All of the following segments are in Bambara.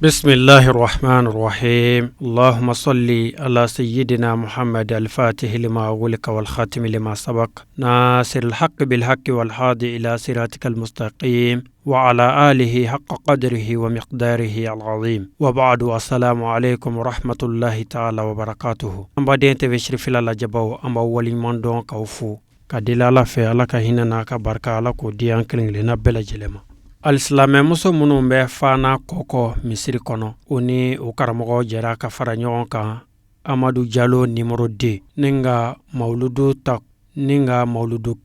بسم الله الرحمن الرحيم اللهم صل على سيدنا محمد الفاتح لما أغلق والخاتم لما سبق ناصر الحق بالحق والهادي إلى صراطك المستقيم وعلى آله حق قدره ومقداره العظيم وبعد السلام عليكم ورحمة الله تعالى وبركاته أمبادين تبشر في الله جباو أما ولي من دون كوفو كدلا في الله كهنا كبركة الله كوديان كلين لنا بلا جلما Alislame muso munun bɛ fana kɔkɔ misiri kɔnɔ o ni o karamɔgɔ jɛra ka fara ɲɔgɔn kan Amadu Jalo numéro 2 ninga mauludu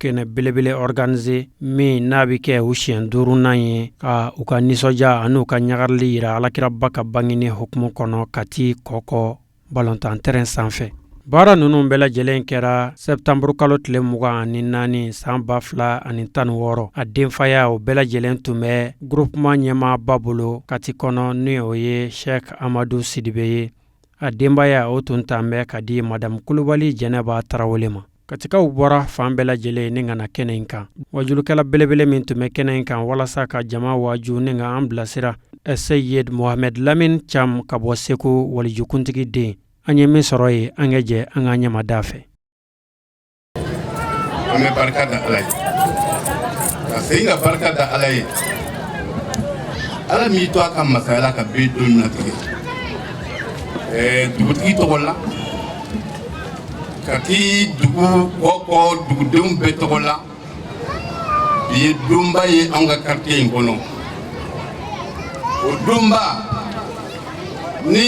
kɛnɛ belebele organiser min n'a bi kɛ u siɲɛ 5nan ye ka u ka nisɔndiya ani u ka ɲagarili yira Alakiraba ka bangeni hukumu kɔnɔ Kati kɔkɔ balontan terrain sanfɛ. Baara ninnu bɛɛ lajɛlen kɛra septembre kalo tile 24 san 2016 a denfaya o bɛɛ lajɛlen tun bɛ groupement ɲɛmaaba bolo Kati kɔnɔ ni o ye Sheikh Amadu Sidibe ye a denbaya o tun tan bɛ ka di Madame Kulubali Jɛnɛba Tarawele ma. Katikaw bɔra fan bɛɛ lajɛlen ni kana kɛnɛ in kan wajulukɛla belebele min tun bɛ kɛnɛ in kan walasa ka jama waju ni ka an bilasira Seyid Mohamed Lamin Cham ka bɔ Segu walijukuntigi den an ye min sɔrɔ ye an ka jɛ an ka ɲɛmada fɛ. An bɛ barika da Ala ye ka segin ka barika da Ala ye Ala m'i to a ka masaya ka bɛn don natigɛ dugutigi tɔgɔ la Kati dugu kɔkɔ dugudenw bɛɛ tɔgɔ la bi ye donba ye an ka quartier in kɔnɔ o donba ni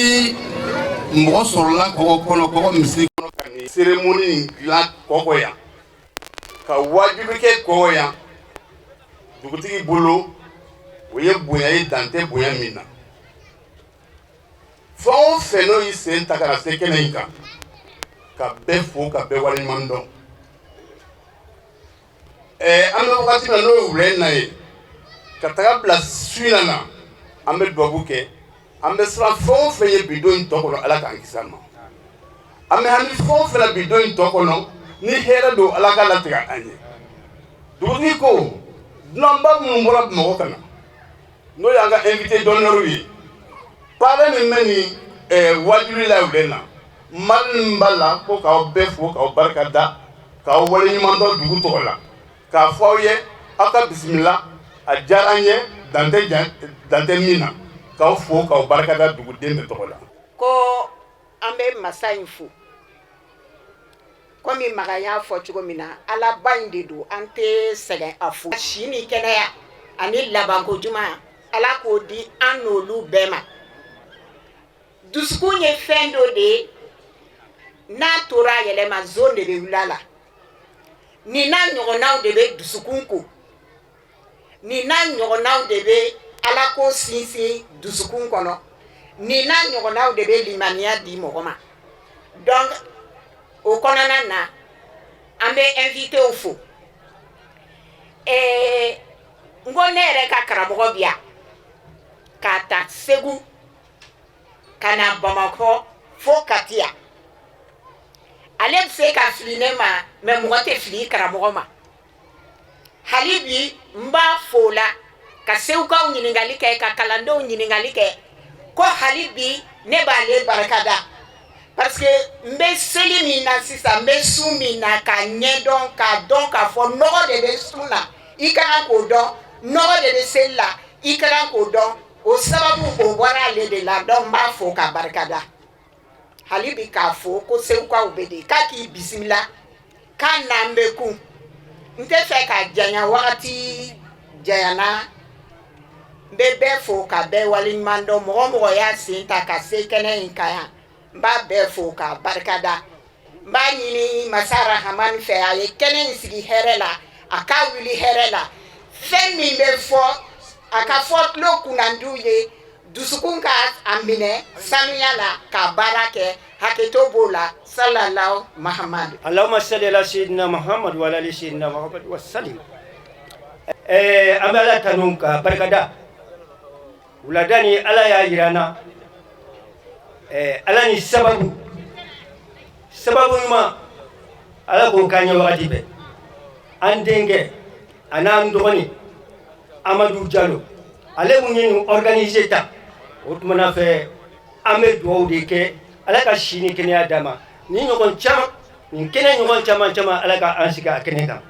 mɔgɔ sɔrɔla kɔgɔ kɔnɔ kɔgɔ misiri kɔnɔ ka ni cérémonie dilan kɔgɔ yan ka wajibi kɛ kɔgɔ yan dugutigi bolo o ye bonya ye dantɛ bonya min na fɛn o fɛn n'o y'i sen ta kana se kɛnɛ in kan ka bɛɛ fo ka bɛɛ waleɲuman dɔn an bɛ wagati min na n'o ye wula in na ye ka taga bila su in na an bɛ dubabu kɛ an bɛ siran fɛn o fɛn ye bi don in tɔ kɔnɔ Ala k'an kisi a ma an bɛ hami fɛn o fɛn na bi don in tɔ kɔnɔ ni hɛrɛ don Ala ka latigɛ an ye dugutigi ko dunanba minnu bɔra Bamakɔ ka na n'o y'an ka invité d'honneur ye parrain min bɛ nin wajuli la wula in na Mali min b'a la ko k'aw bɛɛ fo k'aw barika da k'aw waleɲuman dɔn dugu tɔgɔ la k'a fɔ aw ye aw ka bisimila a diyara an ye dantɛ min na k'aw fo k'aw barika da duguden bɛɛ tɔgɔ la. Ko an bɛ masa in fo komi Maga y'a fɔ cogo min na Alaba in de don an tɛ sɛgɛn a fo si ni kɛnɛya ani labanko ɲuman Ala k'o di an n'olu bɛɛ ma dusukun ye fɛn dɔ de ye n'a tora a yɛlɛma zone de bɛ wuli a la nin n'a ɲɔgɔnnaw de bɛ dusukun ko nin n'a ɲɔgɔnnaw de bɛ Ala ko sinsin dusukun kɔnɔ nin n'a ɲɔgɔnnaw de bɛ limaniya di mɔgɔ ma donc o kɔnɔna na an bɛ invité fo n ko ne yɛrɛ ka karamɔgɔ bi yan k'a ta Segu ka na Bamakɔ fo Kati yan ale bɛ se ka fili ne ma mais mɔgɔ tɛ fili karamɔgɔ ma hali bi n b'a fo la ka segukaw ɲininkali kɛ ka kalandenw ɲininkali kɛ ko hali bi ne b'ale barika da parce que n bɛ seli min na sisan n bɛ su min na k'a ɲɛdɔn k'a dɔn k'a fɔ nɔgɔ de bɛ su la i ka kan k'o dɔn nɔgɔ de bɛ seli la i ka kan k'o dɔn o sababu o bɔra ale de la donc n b'a fo ka barika da hali bi k'a fo ko segukaw bɛ de k'a k'i bisimila k'a n'an bɛ kun n tɛ fɛ ka janya wagati janyana n bɛ bɛɛ fo ka bɛɛ waleɲuman dɔn mɔgɔ mɔgɔ y'a sen ta ka se kɛnɛ in kan yan n b'a bɛɛ fo ka barika da n b'a ɲini Masa Rahamani fɛ a ye kɛnɛ in sigi hɛrɛ la a k'a wuli hɛrɛ la fɛn min bɛ fɔ a ka fɔ tulo kunnandiw ye dusukun ka a minɛ sanuya la ka baara kɛ hakɛto b'o la sallallahu Muhammadu Allahumma salli ala sayyidina Muhammad wa ala ali sayyidina Muhammad wa sallim an bɛ Ala tanu ka barika da wulada ni Ala y'a yira n na Ala ni sababu ɲuman Ala k'o k'an ye wagati bɛɛ an denkɛ a n'an dɔgɔnin Amadu Jalo ale mun ye nin organiser ta o tumana fɛ an bɛ dugawu de kɛ ala ka si ni kɛnɛya d'a ma ni ɲɔgɔn caman nin kɛnɛ ɲɔgɔn caman ala ka an sigi a kɛnɛ kan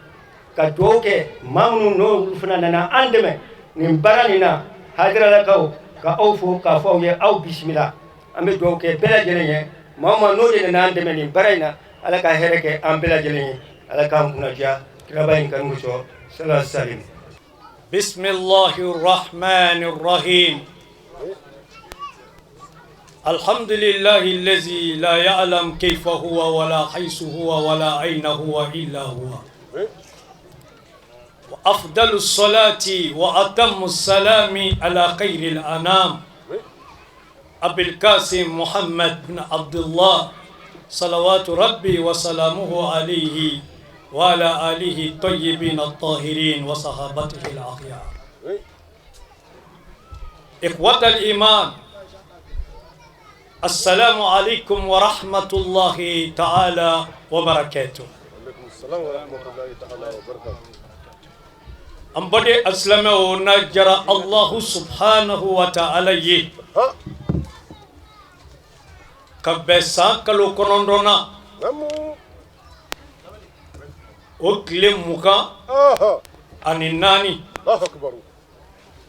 ka dugawu kɛ maa minnu n'olu fana nana an dɛmɛ nin baara nin na hadiralakaw ka aw fo k'a fɔ aw ye aw bisimila an bɛ dugawu kɛ bɛɛ lajɛlen ye maa ma n'o de nana an dɛmɛ nin baara in na ala ka hɛrɛ kɛ an bɛɛ lajɛlen ye ala k'an kunnadiya kiraba in kanu sɔrɔ sallallahu salim bismillahir rahmanir rahim alhamdulillahi allazi la ya'lam kayfa huwa wala haythu huwa wala ayna huwa illa huwa wa afdalus salati wa atammus salami ala khairil anam abil qasim muhammad bin abdullah salawatu rabbi wa salamuhu alayhi wa ala alihi tayyibin at-tahirin wa sahabatihi al-akhyar ikhwatal iman السلام عليكم ورحمة الله تعالى وبركاته. وعليكم السلام ورحمة الله تعالى وبركاته. أمبدي أسلم ونجر الله سبحانه وتعالى كبسا كلو كنوندونا أكلم مكا أني ناني الله أكبر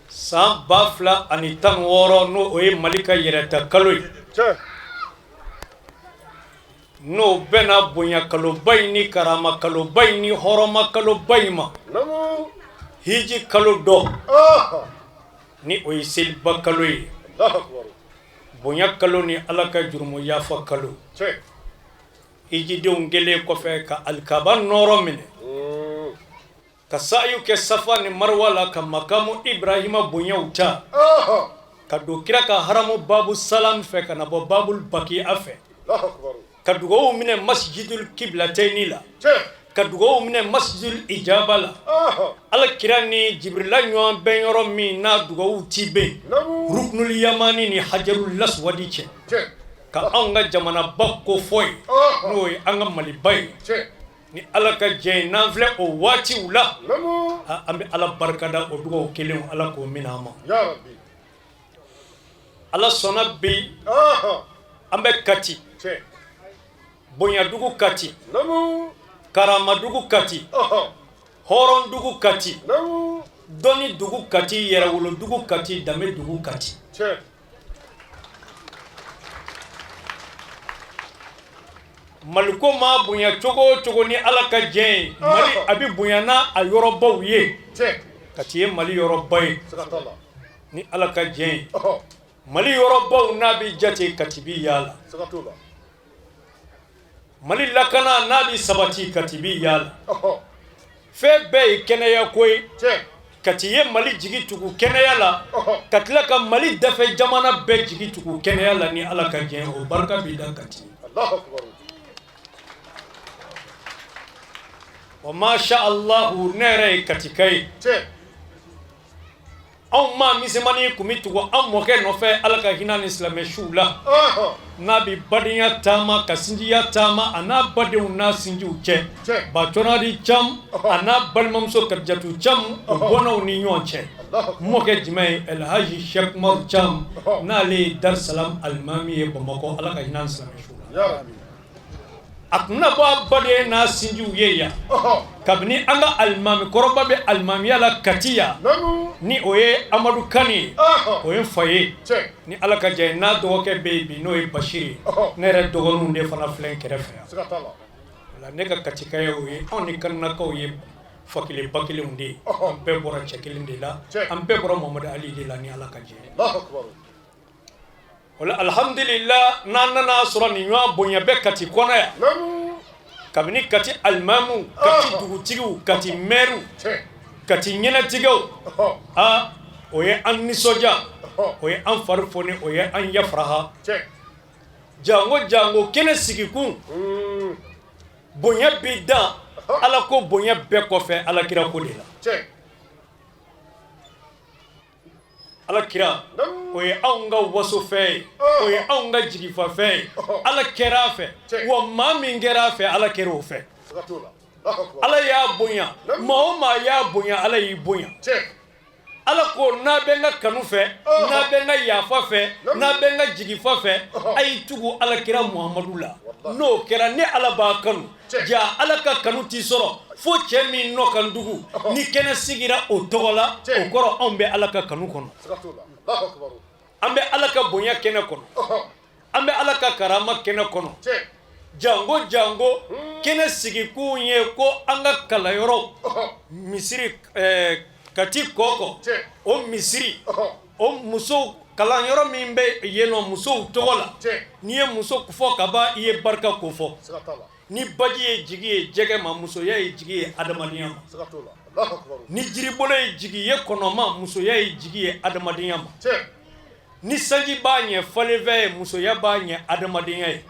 سام بافلا أني تنورو نو أي ملكا يرتا كلوي no bena bunya kalobaini karama kalobaini horoma kalobaima hiji kalodo ni oisil bakaloi bunya kaloni alaka jurmu yafa kalo hiji de ungele ko fe ka alkaban noromine ka sayu ke safani marwala ka makamu ibrahima bunya uta kadukira ka haramu babu salam fe kana bo babul baki afe kadugo mine masjidul qiblatayn la kadugo mine masjidul ijaba la ala kirani jibril nyo ben yoro mi na dugo tibe ruknul yamani ni hajarul aswadi che ka anga jamana bakko foy no anga mali bay ni ala ka je na vle o wati ula ambe ala barkada o dugo kelen ala ko minama ya rabbi ala sona bi ambe kati bonya dugu kati karama dugu kati horon dugu kati doni dugu kati yerawulo dugu kati dame dugu kati maliko ma bonya chogo ni ala ka jen mali abi bonya na a yorobaw ye kati ye mali yorobay ni ala ka jen mali yorobaw nabi jate katibi yala mali lakana nabi sabati katibi yala fe be keneya koy katiye mali jigi tugu keneya la katla ka mali dafe jamana be jigi tugu keneya la ni ala ka jen o barka bi da kati Allahu akbar wa ma sha Allah nere katikai ma misemani kumitugo amoke no fe alaka hinan islam shula nabi badiya tama kasinjiya tama ana badu na sinju che ba tonadi cham ana balmamso karjatu cham bono ni nyonche moke jimay el haji sheikh mar cham nali dar salam almami bamako alaka hinan islam shula ya rabbi akna ba bade na sinju yeya kabni anga almami koroba be almami ala katiya ni oye amadu kani oye faye ni alaka jay na doke baby no e bashiri nere dogonu nde fana flen kerefa la neka katika ye oni kanna ko ye fakile bakile unde ambe bora chekile ndela ambe bora muhammad ali de la ni alaka jay Allahu akbar wala alhamdulillah nanana surani nwa bonya be kati kona ya kabini kati almamu kati dugutigu kati meru kati nyena tigo oye an nisoja oye an farfone oye an yafraha jango kene sigiku bonya bida ala ko bonya be ko fe ala kira ko de la ala kira oye anga waso fe oye anga jigifa fe ala kera fe wa mami ngera fe ala kero fe ala ya bonya ma ya bonya ala yi bonya ala ko n'a bɛ n ka kanu fɛ n'a bɛ n ka yafa fɛ n'a bɛ n ka jigifa fɛ a y'i tugu alakira Muhamadu la n'o kɛra ne ala b'a kanu ja ala ka kanu t'i sɔrɔ fo cɛ min nɔ kan dugu ni kɛnɛ sigira o tɔgɔ la o kɔrɔ anw bɛ ala ka kanu kɔnɔ an bɛ ala ka bonya kɛnɛ kɔnɔ an bɛ ala ka karama kɛnɛ kɔnɔ jango jango kɛnɛ sigikun ye ko an ka kalayɔrɔ misiri kati kɔkɔ o misiri o muso kalanyɔrɔ min bɛ yen nɔ musow tɔgɔ la n'i ye muso fɔ ka ban i ye barika ko fɔ ni baji ye jigi ye jɛgɛ ma musoya ye jigi ye adamadenya ma ni jiribolo ye jigi ye kɔnɔma musoya ye jigi ye adamadenya ma ni sanji b'a ɲɛ falenfɛn ye musoya b'a ɲɛ adamadenya ye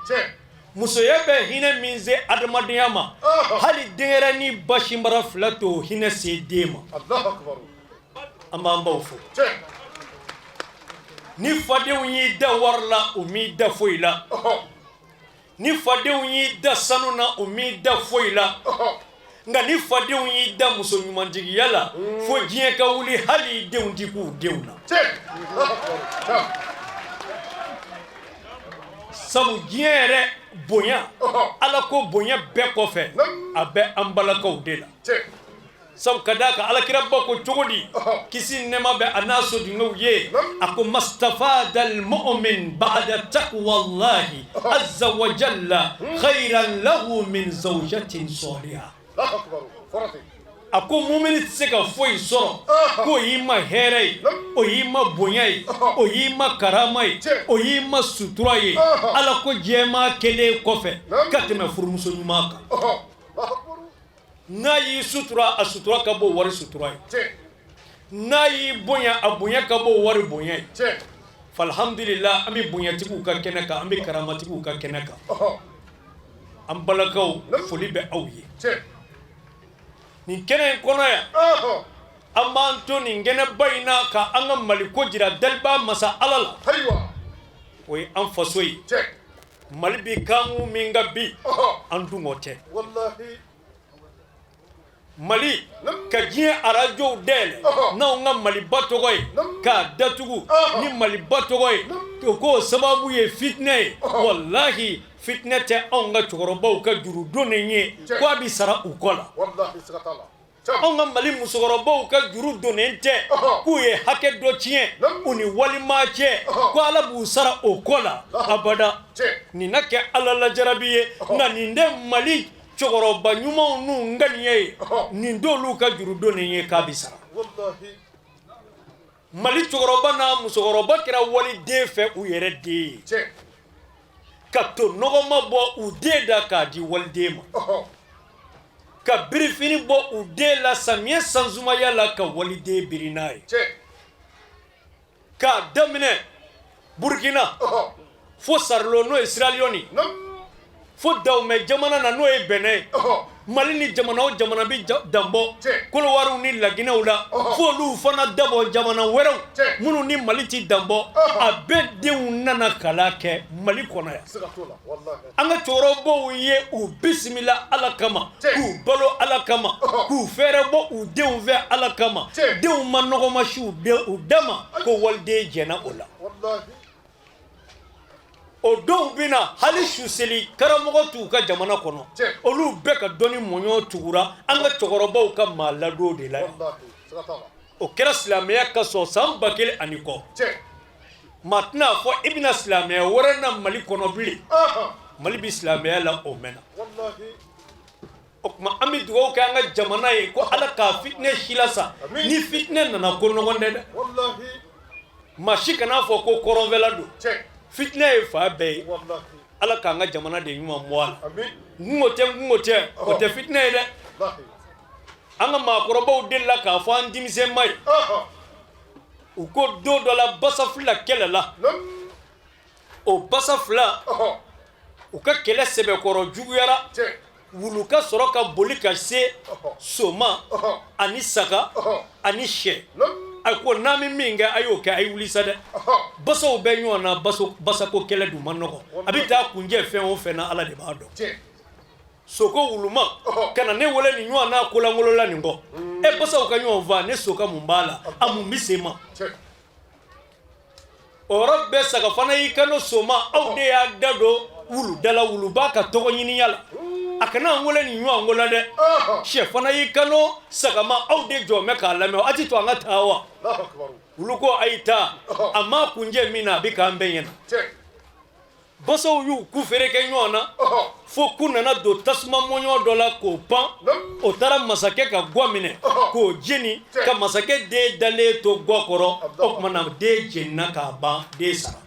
musoya bɛ hinɛ min se adamadenya ma hali denyɛrɛni basimara fila to hinɛ se den ma an b'an baw fo ni fadenw y'i da wari la u m'i da foyi la ni fadenw y'i da sanu na u m'i da foyi la nka ni fadenw y'i da muso ɲumantigiya la fo diɲɛ ka wuli hali denw di k'u denw na sabu diɲɛ yɛrɛ bonya ala ko bonya bɛɛ kɔfɛ a bɛ an balakaw de la sabu ka d'a kan alakira ba ko cogo di kisi nɛma bɛ a n'a sodunkew ye a ko mastafada almu'min ba'da taqwallahi azza wa jalla khayran lahu min zawjatin salihah a ko mumini tɛ se ka foyi sɔrɔ k'o y'i ma hɛrɛ ye o y'i ma bonya ye o y'i ma karama ye o y'i ma sutura ye ala ko jɛma kelen kɔfɛ ka tɛmɛ furumuso ɲuman kan n'a y'i sutura a sutura ka bɔ wari sutura ye n'a y'i bonya a bonya ka bɔ wari bonya ye falhamdulillah an bɛ bonyatigiw ka kɛnɛ kan an bɛ karamatigiw ka kɛnɛ kan an balakaw foli bɛ aw ye nin kɛnɛ in kɔnɔ yan an b'an to nin kɛnɛba in na ka an ka Mali ko jira daliba masa ala la o ye an faso ye Mali bi kan min ka bi an dun o tɛ Mali ka diɲɛ arajow dɛɛlɛ n'anw ka Maliba tɔgɔ ye k'a datugu ni Maliba tɔgɔ ye k'o sababu ye fitinɛ ye wallahi fitinɛ tɛ anw ka cɛkɔrɔbaw ka jurudon nin ye ko a bɛ sara u kɔ la anw ka Mali musokɔrɔbaw ka juru donnen tɛ k'u ye hakɛ dɔ tiɲɛ u ni walima cɛ ko ala b'u sara o kɔ la abada nin na kɛ ala lajarabi ye nka nin tɛ Mali cɛkɔrɔba ɲumanw n'u ŋaniya ye nin t'olu ka jurudon nin ye k'a bɛ sara Mali cɛkɔrɔba n'a musokɔrɔba kɛra waliden fɛ u yɛrɛ den ye ka to nɔgɔma bɔ u den da k'a di waliden ma ka birifini bɔ u den la samiyɛ sansumaya la ka waliden biri n'a ye k'a daminɛ Burkina fo Sarlo n'o ye Sierra Leone fo Dahomey jamana na n'o ye Benin Mali ni jamana o jamana bi danbɔ Kolowariw ni Laginɛw la fo olu fana dabɔ jamana wɛrɛw minnu ni Mali ti danbɔ a bɛɛ denw nana kalan kɛ Mali kɔnɔ yan an ka cɛkɔrɔbaw ye u bisimila ala kama k'u balo ala kama k'u fɛɛrɛ bɔ u denw fɛ ala kama denw ma nɔgɔma si u dama ko waliden jɛna o la o dɔw bina hali suseli karamɔgɔ t'u ka jamana kɔnɔ olu bɛɛ ka dɔnni mɔɲɔ tugura an ka cɛkɔrɔbaw ka maa ladon de la o kɛra silamɛya ka sɔn san 1000 ani kɔ maa tɛna fɔ i bɛna silamɛya wɛrɛ na Mali kɔnɔ bilen Mali bi silamɛya la o mɛnna o tuma an bɛ dugawu kɛ an ka jamana ye ko ala k'a fitinɛ si la sa ni fitinɛ nana ko nɔgɔn tɛ dɛ maa si kana fɔ ko kɔrɔnfɛla don fitinɛ ye fa bɛɛ ye ala k'an ka jamana de ɲuman bɔ a la nkungo tɛ o tɛ fitinɛ ye dɛ an ka maakɔrɔbaw delila k'a fɔ an denmisɛn ma ye u ko don dɔ la Basafila kɛlɛ la o Basafila u ka kɛlɛ sɛbɛkɔrɔ juguyara wulu ka sɔrɔ ka boli ka se Soma ani Saga ani Sɛ a ko n'an bɛ min kɛ a y'o kɛ a ye wuli sa dɛ basaw bɛ ɲɔgɔn na basako kɛlɛ dun man nɔgɔ a bɛ taa kunjɛ fɛn o fɛn na ala de b'a dɔn soko wuluma kana ne wele ni ɲɔgɔn n'a kolangolola nin kɔ e basaw ka ɲɔgɔn fa ne soka mun b'a la a mun bi se ma o yɔrɔ bɛɛ saga fana y'i kano soma aw de y'a da don wulu dala wuluba ka tɔgɔ ɲiniya la a kana an wele ni ɲɔgɔn ko la dɛ sɛ fana y'i kano sagama aw de jɔ mɛ k'a lamɛn a ti to an ka taa wa wulu ko a y'i taa a ma kunjɛ min na a bɛ k'an bɛɛ ɲɛna basaw y'u ku feere kɛ ɲɔgɔn na fo ku nana don tasuma mɔɲɔ dɔ la k'o pan o taara masakɛ ka gwa minɛ k'o jeni ka masakɛ den dalen to gwa kɔrɔ o tuma na den jenina k'a ban den sara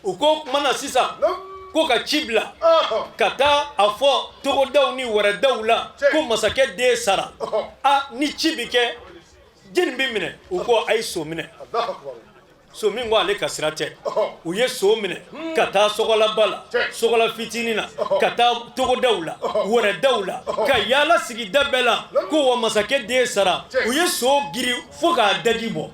u ko o tuma na sisan ko ka ci bila ka taa a fɔ togodaw ni wɛrɛdaw la ko masakɛ den sara a ni ci bi kɛ jeni bi minɛ u ko a ye so minɛ so min ko ale ka sira tɛ u ye so minɛ ka taa sɔgɔlaba la sɔgɔla fitinin na ka taa togodaw la wɛrɛdaw la ka yaala sigida bɛɛ la ko wa masakɛ den sara u ye so giri fo k'a daji bɔ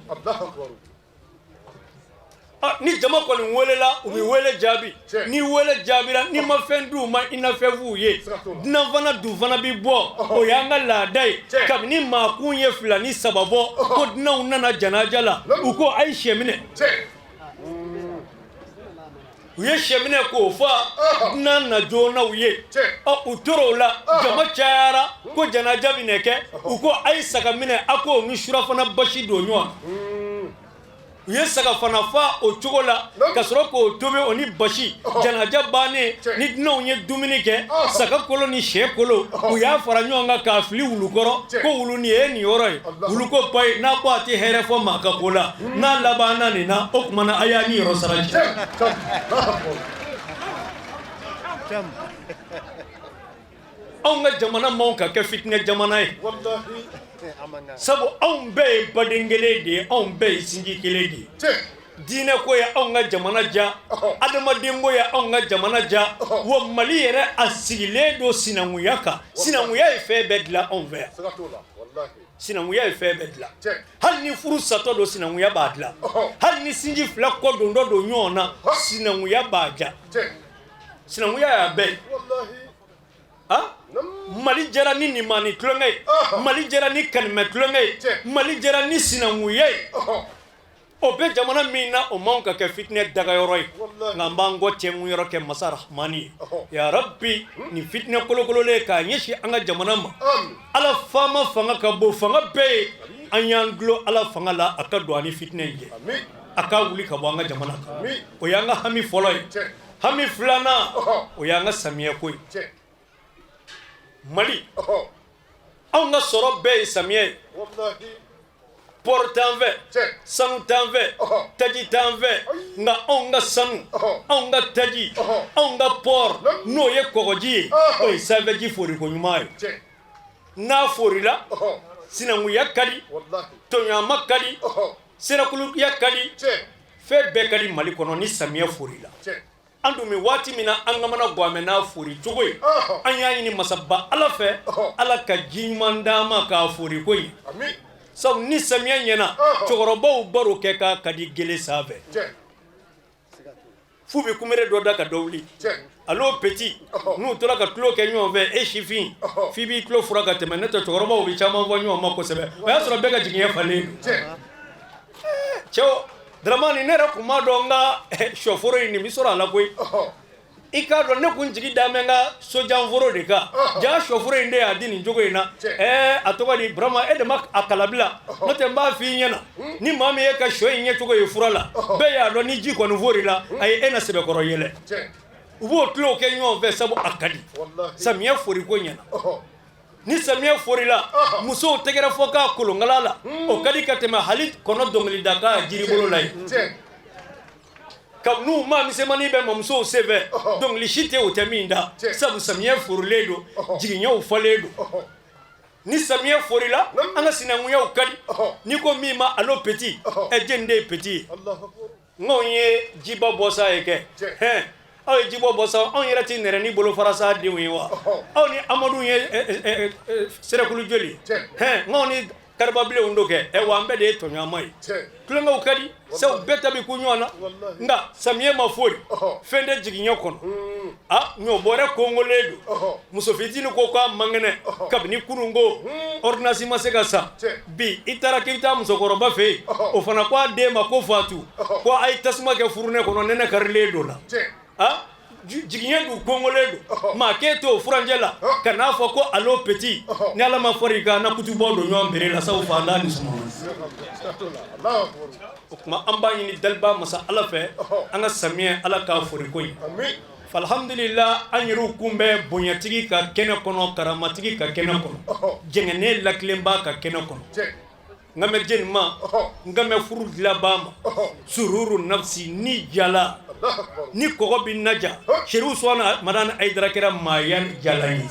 ni jama kɔni welela u bɛ wele jaabi ni wele jaabira ni ma fɛn d'u ma i na fɛn f'u ye dunan fana dun fana bi bɔ o y'an ka laada ye kabini maakun ye 2 ni 3 bɔ ko dunanw nana janaja la u ko a ye sɛ minɛ u ye sɛ minɛ k'o fa dunan na joona u ye u tora o la jama cayara ko janaja bɛ kɛ u ko a ye saga minɛ a k'o ni surafana basi don ɲɔgɔn u ye saga fana fa o cogo la ka sɔrɔ k'o tobi o ni basi janaja bannen ni dunanw ye dumuni kɛ saga kolo ni sɛ kolo u y'a fara ɲɔgɔn kan k'a fili wulu kɔrɔ ko wulu nin ye nin yɔrɔ ye wulu ko bayi n'a ko a tɛ hɛrɛ fɔ maa ka ko la n'a labanna nin na o tuma na a y'a ni yɔrɔ sara ji anw ka jamana manw ka kɛ fitinɛ jamana ye sabu anw bɛɛ ye baden kelen de ye anw bɛɛ ye sinji kelen de ye diinɛ ko ye anw ka jamana ja adamaden ko ye anw ka jamana ja wa Mali yɛrɛ a sigilen don sinankunya kan sinankunya ye fɛn bɛɛ dilan anw fɛ yan sinankunya ye fɛn bɛɛ dilan hali ni furu satɔ don sinankunya b'a dilan hali ni sinji 2 kɔ don dɔ don ɲɔgɔn na sinankunya b'a ja sinankunya y'a bɛɛ ye Mali jɛra ni nimani tulonkɛ ye Mali jɛra ni kanimɛ tulonkɛ ye Mali jɛra ni sinankunya ye o bɛ jamana min na o man ka kɛ fitinɛ dagayɔrɔ ye nka an b'an kɔ cɛŋuyɔrɔ kɛ masa rahmani ye ya rabbi ni fitinɛ kolokololen k'a ɲɛsin an ka jamana ma ala faama fanga ka bon fanga bɛɛ ye an y'an dulon ala fanga la a ka don ani fitinɛ in jɛ a ka wuli ka bɔ an ka jamana kan o y'an ka hami fɔlɔ ye hami filanan o y'an ka samiyɛ ko ye Mali anw ka sɔrɔ bɛɛ ye samiyɛ ye port t'an fɛ sanu t'an fɛ taji t'an fɛ nka anw ka sanu anw ka taji anw ka port n'o ye kɔgɔji ye o ye sanfɛji foriko ɲuman ye n'a forila sinankunya ka di tɔɲɔgɔnma ka di sirakuluya ka di fɛn bɛɛ ka di Mali kɔnɔ ni samiyɛ forila an dun bɛ waati min na an ka mana Guamɛ n'a fori cogo ye an y'a ɲini masaba ala fɛ ala ka ji ɲuman d'an ma k'a fori ko ye sabu ni samiyɛ ɲɛna cɛkɔrɔbaw baro kɛ k'a ka di gele sanfɛ f'u bɛ kunbere dɔ da ka dɔ wuli allo petit n'u tora ka tulo kɛ ɲɔgɔn fɛ e sifin f'i b'i tulo fura ka tɛmɛ ne tɛ cɛkɔrɔbaw bɛ caman fɔ ɲɔgɔn ma kosɛbɛ o y'a sɔrɔ bɛɛ ka jigiɲɛ falen cɛw Dramani ne yɛrɛ kun m'a dɔn n ka sɔforo in nin bɛ sɔrɔ a la koyi i k'a dɔn ne kun jigi da mɛ n ka sojanforo de kan jaa sɔforo in de y'a di nin cogo in na a tɔgɔ di Burama e de ma a kalabila n'o tɛ n b'a f'i ɲɛna ni maa min ye ka sɔ in ɲɛcogo ye fura la bɛɛ y'a dɔn ni ji kɔni fori la a ye e na sɛbɛkɔrɔ yɛlɛ u b'o tulo kɛ ɲɔgɔn fɛ sabu a ka di samiyɛ fori ko ɲɛna ni samiyɛ forila musow tɛgɛrɛ fɔ k'a kolonkala la o ka di ka tɛmɛ hali kɔnɔ dɔnkilida k'a jiribolo la ye ka n'u maa misɛnmanin bɛ mamusow senfɛ dɔnkili si tɛ o tɛ min da sabu samiyɛ forilen don jigiɲɛw fɔlen don ni samiyɛ forila an ka sinankunyaw ka di n'i ko min ma allo petit jeni de ye petit ye n'anw ye jiba bɔsa ye kɛ aw ye jibɔ bɔ sa anw yɛrɛ tɛ nɛrɛ ni bolo farasa denw ye wa aw ni Amadu ye serekulu joli n'anw ni karbabile undoke e wa mbede to nyamai kulenga ukadi saw beta bi kunyona nga samye mafori fende jiginyo kono nyo bore kongoledu muso fitini ko kwa mangene kabni kurungo ordinasi masega sa bi itara kita muso koroba fe o fana kwa de mako fatu kwa ay tasma ke furune kono nene karledo la jiginya du kongoledu maketo furanjela kana fa ko alo petit ni ala maforika na kutubo do nyombere la saw fa ndani suma ma ambani ni dalba masa ala fe anga samie ala ka forikoy amin falhamdulillah anyiru kumbe bonyatigi ka kene kono karamatigi ka kene kono jengene laklemba ka kene kono ngame jenma ngame furu labama sururu nafsi ni jala ni kogo bin naja shiru swana madan aidara kera mayan jalani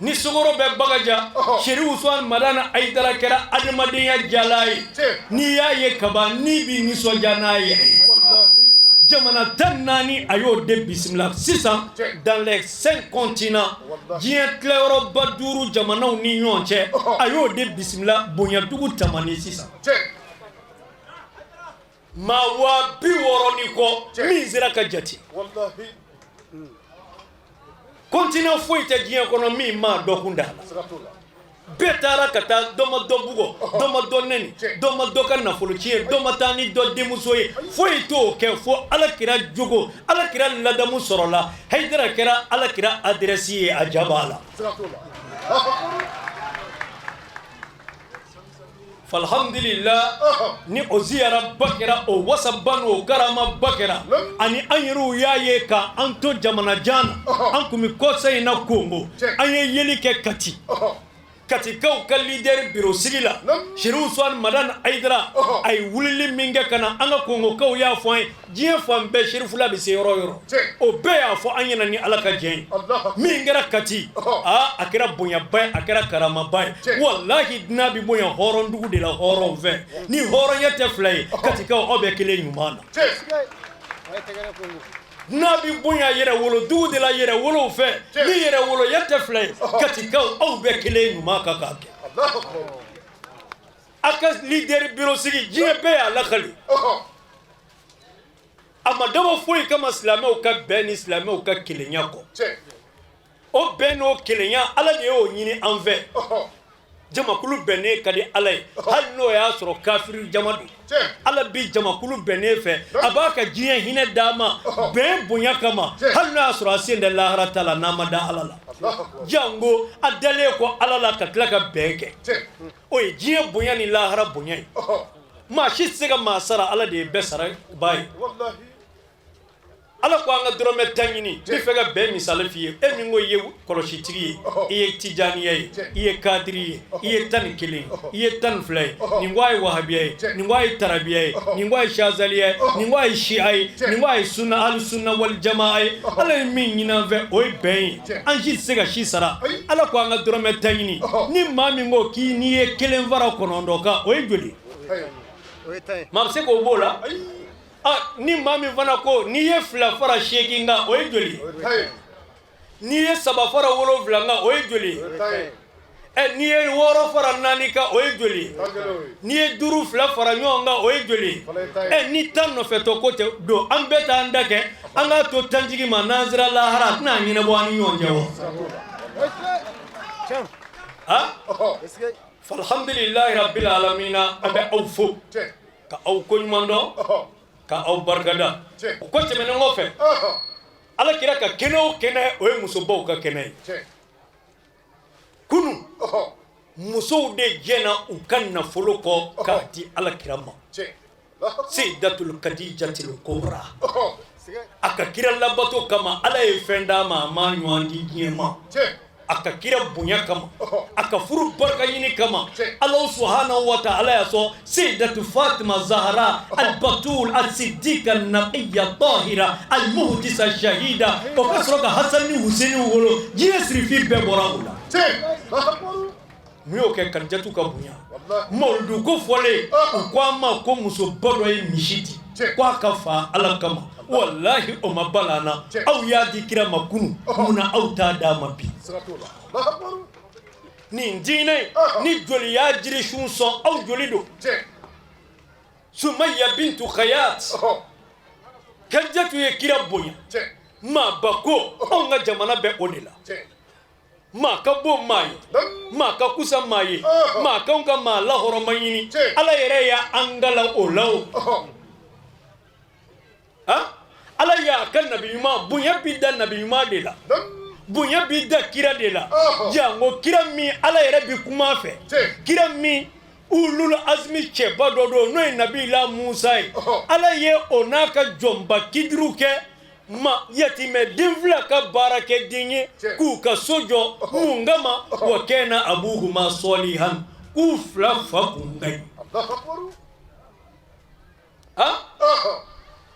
ni sogoro be bagaja shiru swana madan aidara kera admadiya jalai ni yaye kaba ni bi ni so janaye jamana tanani ayo de bismillah 600 dans les 5 continents jien clairo baduru jamana ni nyonche ayo de bismillah bonya dugu tamani 600 ma wa bi woroni ko mizira ka jati wallahi continent foite jien kono mi ma dokunda betara kata doma dobugo doma donneni doma dokan folo ci doma tani do demusoye foito ke fo alakira jogo alakira ladamu sorola haydara kira alakira adresi ajabala falhamdulillah ni oziyara bakira o wasabano garama bakira ani anyiru yaye ka anto jamana jana ankumi kosay na kongo anye yeli ke kati katika ka leader biro sigila shiru swan madan aidra ay wulili minga kana anga kongo kaw ya fo jien fam be shiru fula bi se yoro o be ya fo anyana ni alaka jien mingara kati akira bonya bay akira karama bay wallahi nabi bonya horon dugu de la horon ve ni horon yete flay katika obe kele nyumana nabi bonya yere wolo dugu de la yere wolo fe ni yere wolo yete flay katika obe kele nyumaka kake akas leader biro sigi jebe ala khali amadama foi kama islamé o ka ben islamé o ka kelenya ko o beno kelenya ala de o nyini envers jamakulu bene kadi alay hal no ya soro kafir jamadu ala bi jamakulu bene fe abaka jiyen hine dama ben bunya kama hal no ya soro asinde lahara taala namada alala jango adale ko alala katlaka beke o jiyen bunya ni lahara bunya ma shi sega masara ala de besara bay wallahi ala ko anga drome tangini bi fega be misale fiye e mi ngo ye koloshi tigi e tijaniye e kadri e tan kilin e tan flay ni ngwai wahabiye ni ngwai tarabiye ni ngwai shazaliye ni ngwai shiai ni ngwai sunna al sunna wal jamaa ala mi nyina ve oy ben anji sega shi sara ala ko anga drome tangini ni mami ngo ki ni e kelen vara konondo ka oy joli mamse ko bola ni mami vana ko ni ye fla fara shekinga o joli ni ye saba fara wolo vlanga o joli ni ye woro fara nanika o joli ni ye duru fla fara nyonga o joli ni tanno feto kote do ambeta andake anga to tanjigi manazira la harat na nyine bo ani nyonjewo falhamdulillahi rabbil alamin abe awfu ka aw ko mando ka aw bargada ko te men ngofe ala kira ka keno kene o muso bo ka kene kunu muso de jena u kanna folo ko ka di ala kirama sayyidatul khadijatul kubra aka kira labato kama ala e fenda ma nywandi giema aka kira bunya kama aka furu barka yini kama Allah subhanahu wa ta'ala yaso sayyidatu Fatima Zahra al-Batul al-Siddiqa an-Nabiyya tahira al-Muhdisa ash-Shahida ko kasroka Hasan ni Husaini wolo jesri fi be borawula miyo ke kanjatu ka bunya moldu ko fole ko ma ko muso bodo e mishiti kwa kafa ala kama wallahi o mabalana au ya dikira makunu muna au ta da mabi nin diinɛ ni joli y'a jiri sun sɔn aw joli don Sumayya bintu Khayat Kadijatu ye kira bonya maa ba ko anw ka jamana bɛ o de la maa ka bon maa ye maa ka kusa maa ye maa k'anw ka maa lahɔrɔma ɲini Ala yɛrɛ y'an gala o la o Ala y'a ka nabi ɲuman bonya bi da nabi ɲuman de la bonya bi da kira de la jango kira min Ala yɛrɛ bi kuma fɛ kira min ulul azmi cɛba dɔ don n'o ye nabila Musa ye Ala ye o n'a ka jɔnba kidiriw kɛ ma yatimɛ den fila ka baara kɛ den ye k'u ka so jɔ mun kama wa kana abuhuma salihan k'u fila fa kun ka ɲi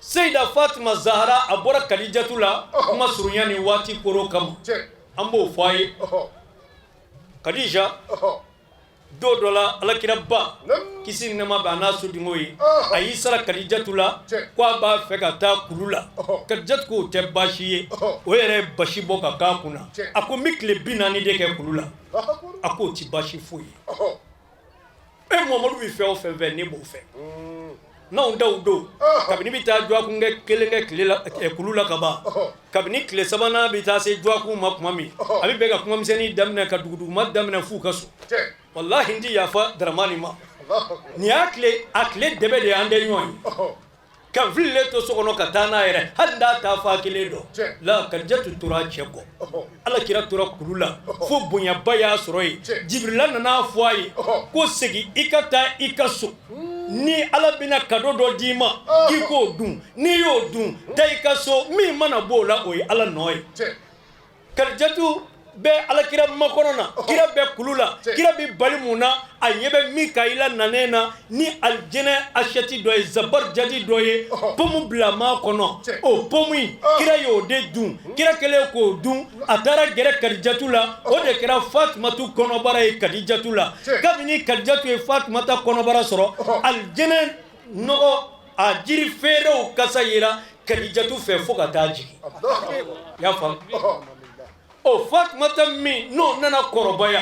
Seyida Fatima Zahra a bɔra Kadijatu la kuma surunya ni waati koro kama an b'o fɔ a ye Kadija do dɔ la alakira ba kisi ni nɛɛma bɛ a n'a sodingo ye a y'i sara Kadijatu la ko a b'a fɛ ka taa kulu la Kadijatu k'o tɛ baasi ye o yɛrɛ ye basi bɔ ka k'a kunna a ko n bɛ tile 40 de kɛ kulu la a k'o ti baasi foyi ye Muhamadu bɛ fɛn o fɛn fɛ ne b'o fɛ n'anw daw don kabini bɛ taa jɔakun kɛ kelen kɛ tile la kulu la ka ban kabini tile sabanan bɛ taa se jɔakun ma tuma min a bɛ bɛn ka kumamisɛnnin daminɛ ka duguduguma daminɛ f'u ka so wallahi n ti yafa Daramani ma nin y'a tile a tile dɛbɛ de y'an tɛ ɲɔgɔn ye kan fililen to so kɔnɔ ka taa n'a yɛrɛ hali n'a taa fa kelen dɔn la Kadijatu tora a cɛ kɔ Alakira tora kulu la fo bonyaba y'a sɔrɔ yen Jibirila nana fɔ a ye ko segin i ka taa i ka so ni Ala bɛna cadeau dɔ d'i ma k'i k'o dun n'i y'o dun taa i ka so min mana b'o la o ye Ala nɔ ye Kadijatu bɛ Alakira makɔnɔ na kira bɛ kulu la kira bɛ bali mun na a ɲɛ bɛ Mikaila nanen na ni alijɛnɛ achɛti dɔ ye zabarijadi dɔ ye pomu bila maa kɔnɔ o pomu in kira y'o de dun kira kɛlen k'o dun a taara gɛrɛ Kadijatu la o de kɛra Fatumatu kɔnɔbara ye Kadijatu la kabini Kadijatu ye Fatumata kɔnɔbara sɔrɔ alijɛnɛ nɔgɔ a jiri feerew kasa yera Kadijatu fɛ fo ka taa jigin y'a faamu o Fatumata min n'o nana kɔrɔbaya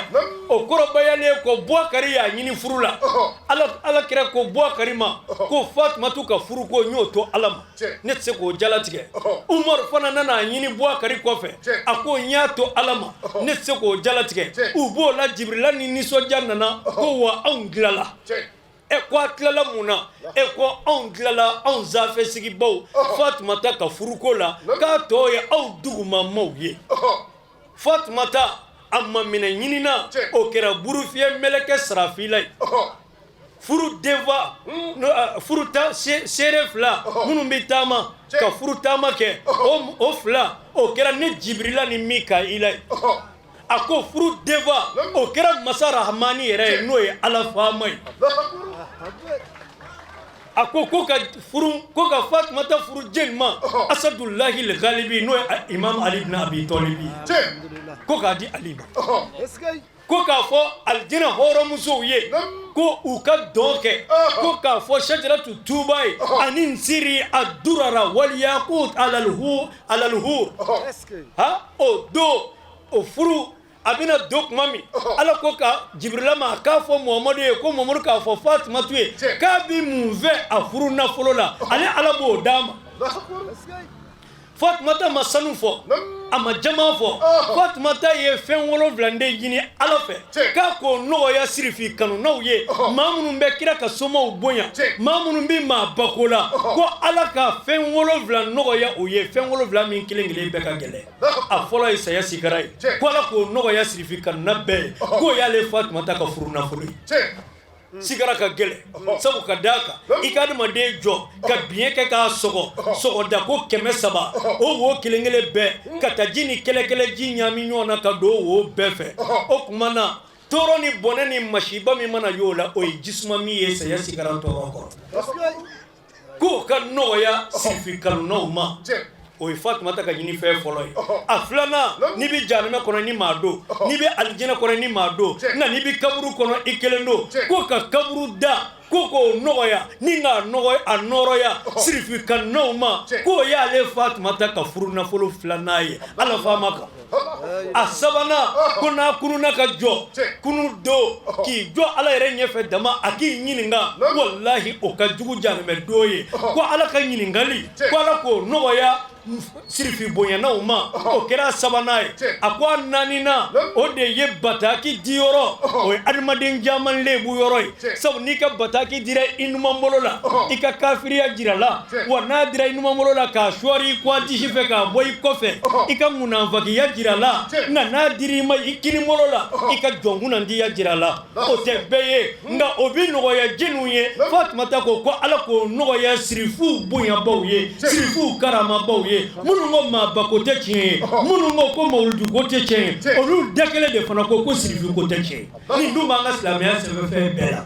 o kɔrɔbayalen ko Bubakari y'a ɲini furu la Ala kira ko Bubakari ma ko Fatumatu ka furu ko n y'o to Ala ma ne tɛ se k'o jalatigɛ Umaru fana nana ɲini Bubakari kɔfɛ a ko n y'a to Ala ma ne tɛ se k'o jalatigɛ u b'o la Jibirila ni nisɔndiya nana ko wa anw tilala ko a tilala mun na ko anw tilala anw zafɛ sigibaw Fatumata ka furuko la k'a tɔ ye aw dugumamaw ye Fatumata a ma minɛ ɲinina o kɛra burufiyɛ mɛlɛkɛ Sarafila ye furu denfa furu seere fila minnu bɛ taama ka furu taama kɛ o fila o kɛra ne Jibirila ni Mikaila ye a ko furu denfa o kɛra Masa Rahamani yɛrɛ ye n'o ye Ala faama ye a ko ka Fatumata furu jeli ma Asadulahi Al-Ghalibi n'o ye Imam Ali ibn Abi Talib ko k'a di Ali ma ko k'a fɔ alijinɛ hɔrɔnmusow ye ko u ka dɔn kɛ ko k'a fɔ Shajaratu Tuba ye ani nsiri ad-durara wal yaqut alal hur o do o furu a bɛna don tuma min Ala ko ka Jibirila ma k'a fɔ Muhamadu ye ko Muhamadu k'a fɔ Fatumatu ye k'a bɛ mun fɛ a furu nafolo la ale Ala b'o d'a ma Fatumata ma sanu fɔ a ma jama fɔ Fatumata ye fɛn 7 de ɲini Ala fɛ k'a k'o nɔgɔya sirifi kanunaw ye maa minnu bɛ kira ka somaw bonya maa minnu bɛ maa bako la ko Ala ka fɛn 7 nɔgɔya o ye fɛn 7 min kelen kelen bɛɛ ka gɛlɛn a fɔlɔ ye saya sigara ye ko Ala k'o nɔgɔya sirifi kanuna bɛɛ ye k'o y'ale Fatumata ka furu nafolo ye sigara ka gɛlɛn sabu ka d'a kan i ka adamaden jɔ ka biɲɛ kɛ k'a sɔgɔ sɔgɔda ko 300 o wo kelen kelen bɛɛ ka taa ji ni kɛlɛkɛlɛ ji ɲami ɲɔgɔn na ka don o wo bɛɛ fɛ o tuma na tɔɔrɔ ni bɔnɛ ni masiba min mana y'o la o ye jisuma min ye saya sigara tɔɔrɔ kɔrɔ k'o ka nɔgɔya sirifi kanunaw ma o ye Fatumata ka ɲini fɛn fɔlɔ ye a filanan n'i bɛ jahanama kɔnɔ ni maa don n'i bɛ alijinɛ kɔnɔ ni maa don nka n'i bɛ kaburu kɔnɔ i kelen don ko ka kaburu da koko nogoya ninga nogoya anoroya sirifi kanoma ko ya le Fatumata ka furu nafolo filanaye ala famaka asabana kuna kununa ka jo kunu do ki jo ala yɛrɛ ɲɛfɛ dama aki ɲininga wallahi o ka jugu janmɛ doye ko ala ka ɲiningali ko ala ko nogoya sirifi bonyanaw ma o kɛra sabana ye a ko a nanina o de ye bataki di yɔrɔ o ye adamaden jaman lebu yɔrɔ ye sabu n'i ka bataki dira i numanbolo la i ka kafiriya jira la wa n'a dira i numanbolo la k'a suwari i kɔ disi fɛ k'a bɔ i kɔfɛ i ka munafakiya jira la nka n'a diri ma i kinibolo la i ka jɔnkunandiya jira la o tɛ bɛɛ ye nka o bi nɔgɔya jeniw ye Fatumata ko ko ala k'o nɔgɔya sirifuw bonyabaw ye sirifuw karamabaw ye minnu ko maaba ko tɛ tiɲɛ ye minnu ko mawuludu ko tɛ tiɲɛ ye olu da kelen de fana ko sirifi ko tɛ tiɲɛ ye nin dun b'an ka silamɛya sɛbɛnfɛn bɛɛ la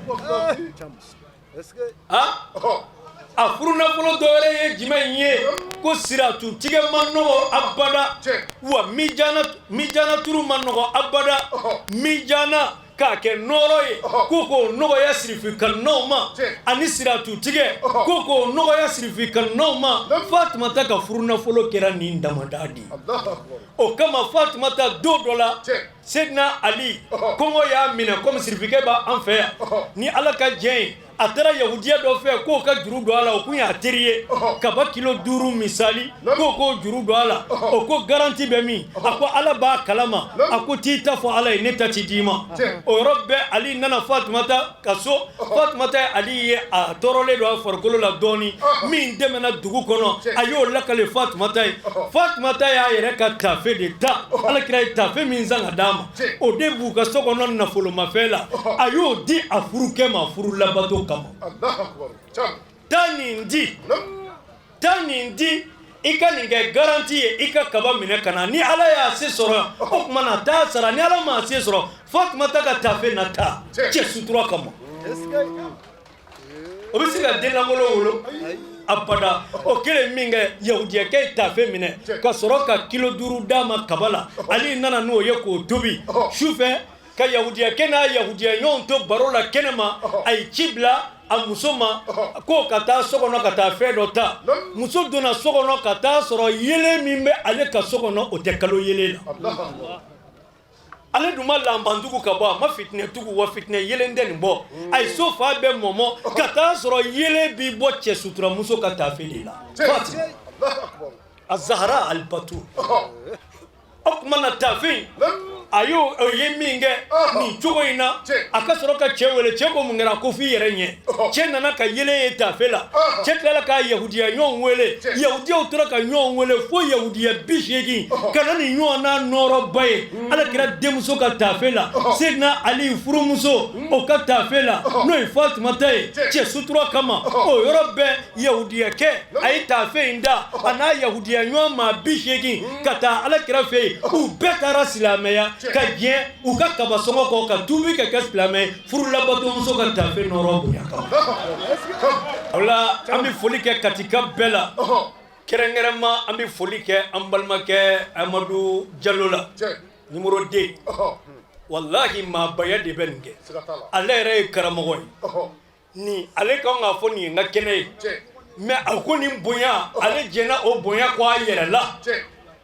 a furu nafolo dɔ wɛrɛ ye jumɛn ye ko siratu tigɛ ma nɔgɔ abada wa mijana turu ma nɔgɔ abada mijana k'a kɛ nɔrɔ ye ko nɔgɔya sirifi kannaw ma ani siratu tigɛ ko nɔgɔya sirifi kannaw ma Fatumata ka furu nafolo kɛra nin damada di o kama Fatumata do dɔ la Seydina Ali kɔngɔ y'a minɛ komi sirifikɛ b'an fɛ yan ni ala ka jɛn ye a taara yahudiya dɔ fɛ k'o ka juru don a la o kun y'a teri ye kaba kilo 5 misali k'o juru don a la o ko garanti bɛ min a ko ala b'a kalama a ko t'i ta fɔ ala ye ne ta ti d'i ma o yɔrɔ bɛɛ Ali nana Fatumata ka so Fatumata ye Ali ye a tɔɔrɔlen don a farikolo la dɔɔni min dɛmɛna dugu kɔnɔ a y'o lakale Fatumata ye Fatumata y'a yɛrɛ ka tafe de ta alakira ye tafe min san ka d'a ma o de b'u ka so kɔnɔ nafolomafɛn la a y'o di a furukɛ ma furu labato kama taa nin di i ka nin kɛ garanti ye i ka kaba minɛ ka na ni ala y'a se sɔrɔ o tuma na taa sara ni ala m'a se sɔrɔ Fatumata ka tafe na taa cɛ sutura kama o bɛ se ka den langolo wolo abada o kelen min kɛ yahudiyakɛ ye tafe minɛ ka sɔrɔ ka kilo 5 d'a ma kaba la Ali nana n'o ye k'o tobi sufɛ ka yahudiyakɛ n'a yahudiya ɲɔgɔn to baro la kɛnɛma a ye ci bila a muso ma ko ka taa so kɔnɔ ka taa fɛn dɔ ta muso donna so kɔnɔ ka taa sɔrɔ yelen min bɛ ale ka so kɔnɔ o tɛ kalo yelen la ale dun ma lanbantugu ka bɔ a ma fitinɛtugu wa fitinɛ yelen tɛ nin bɔ a ye so fa bɛɛ mɔmɔ ka taa sɔrɔ yelen bi bɔ cɛ suturamuso ka tafe de la a Zahra al-Batul o tuma na tafe a y'o ye min kɛ nin cogo in na a ka sɔrɔ ka cɛ wele cɛ ko mun kɛra ko f'i yɛrɛ ɲɛ cɛ nana ka yelen ye tafe la cɛ tilala ka yahudiya ɲɔgɔn wele yahudiyaw tora ka ɲɔgɔn wele fo yahudiya 80 ka na nin ɲɔgɔn n'a nɔrɔba ye ala kɛra denmuso ka tafe la Seydina Ali furumuso o ka tafe la n'o ye Fatumata ye cɛ sutura kama o yɔrɔ bɛɛ yahudiyakɛ a ye tafe in da a n'a yahudiya ɲɔgɔn maa 80 ka taa ala kɛra fɛ yen u bɛɛ taara silamɛya ka diɲɛ u ka kaba sɔngɔ kɔ ka tuubi ka kɛ silamɛ furu labatumuso ka tafe nɔrɔ bonya kama o la an bɛ foli kɛ Katika bɛɛ la kɛrɛnkɛrɛnma an bɛ foli kɛ an balimakɛ Amadu Jalo la numéro 2 wallahi maabaya de bɛ nin kɛ ale yɛrɛ ye karamɔgɔ ye ni ale kan k'a fɔ nin ye n ka kɛnɛ ye mais a ko nin bonya ale jɛnna o bonya kɔ a yɛrɛ la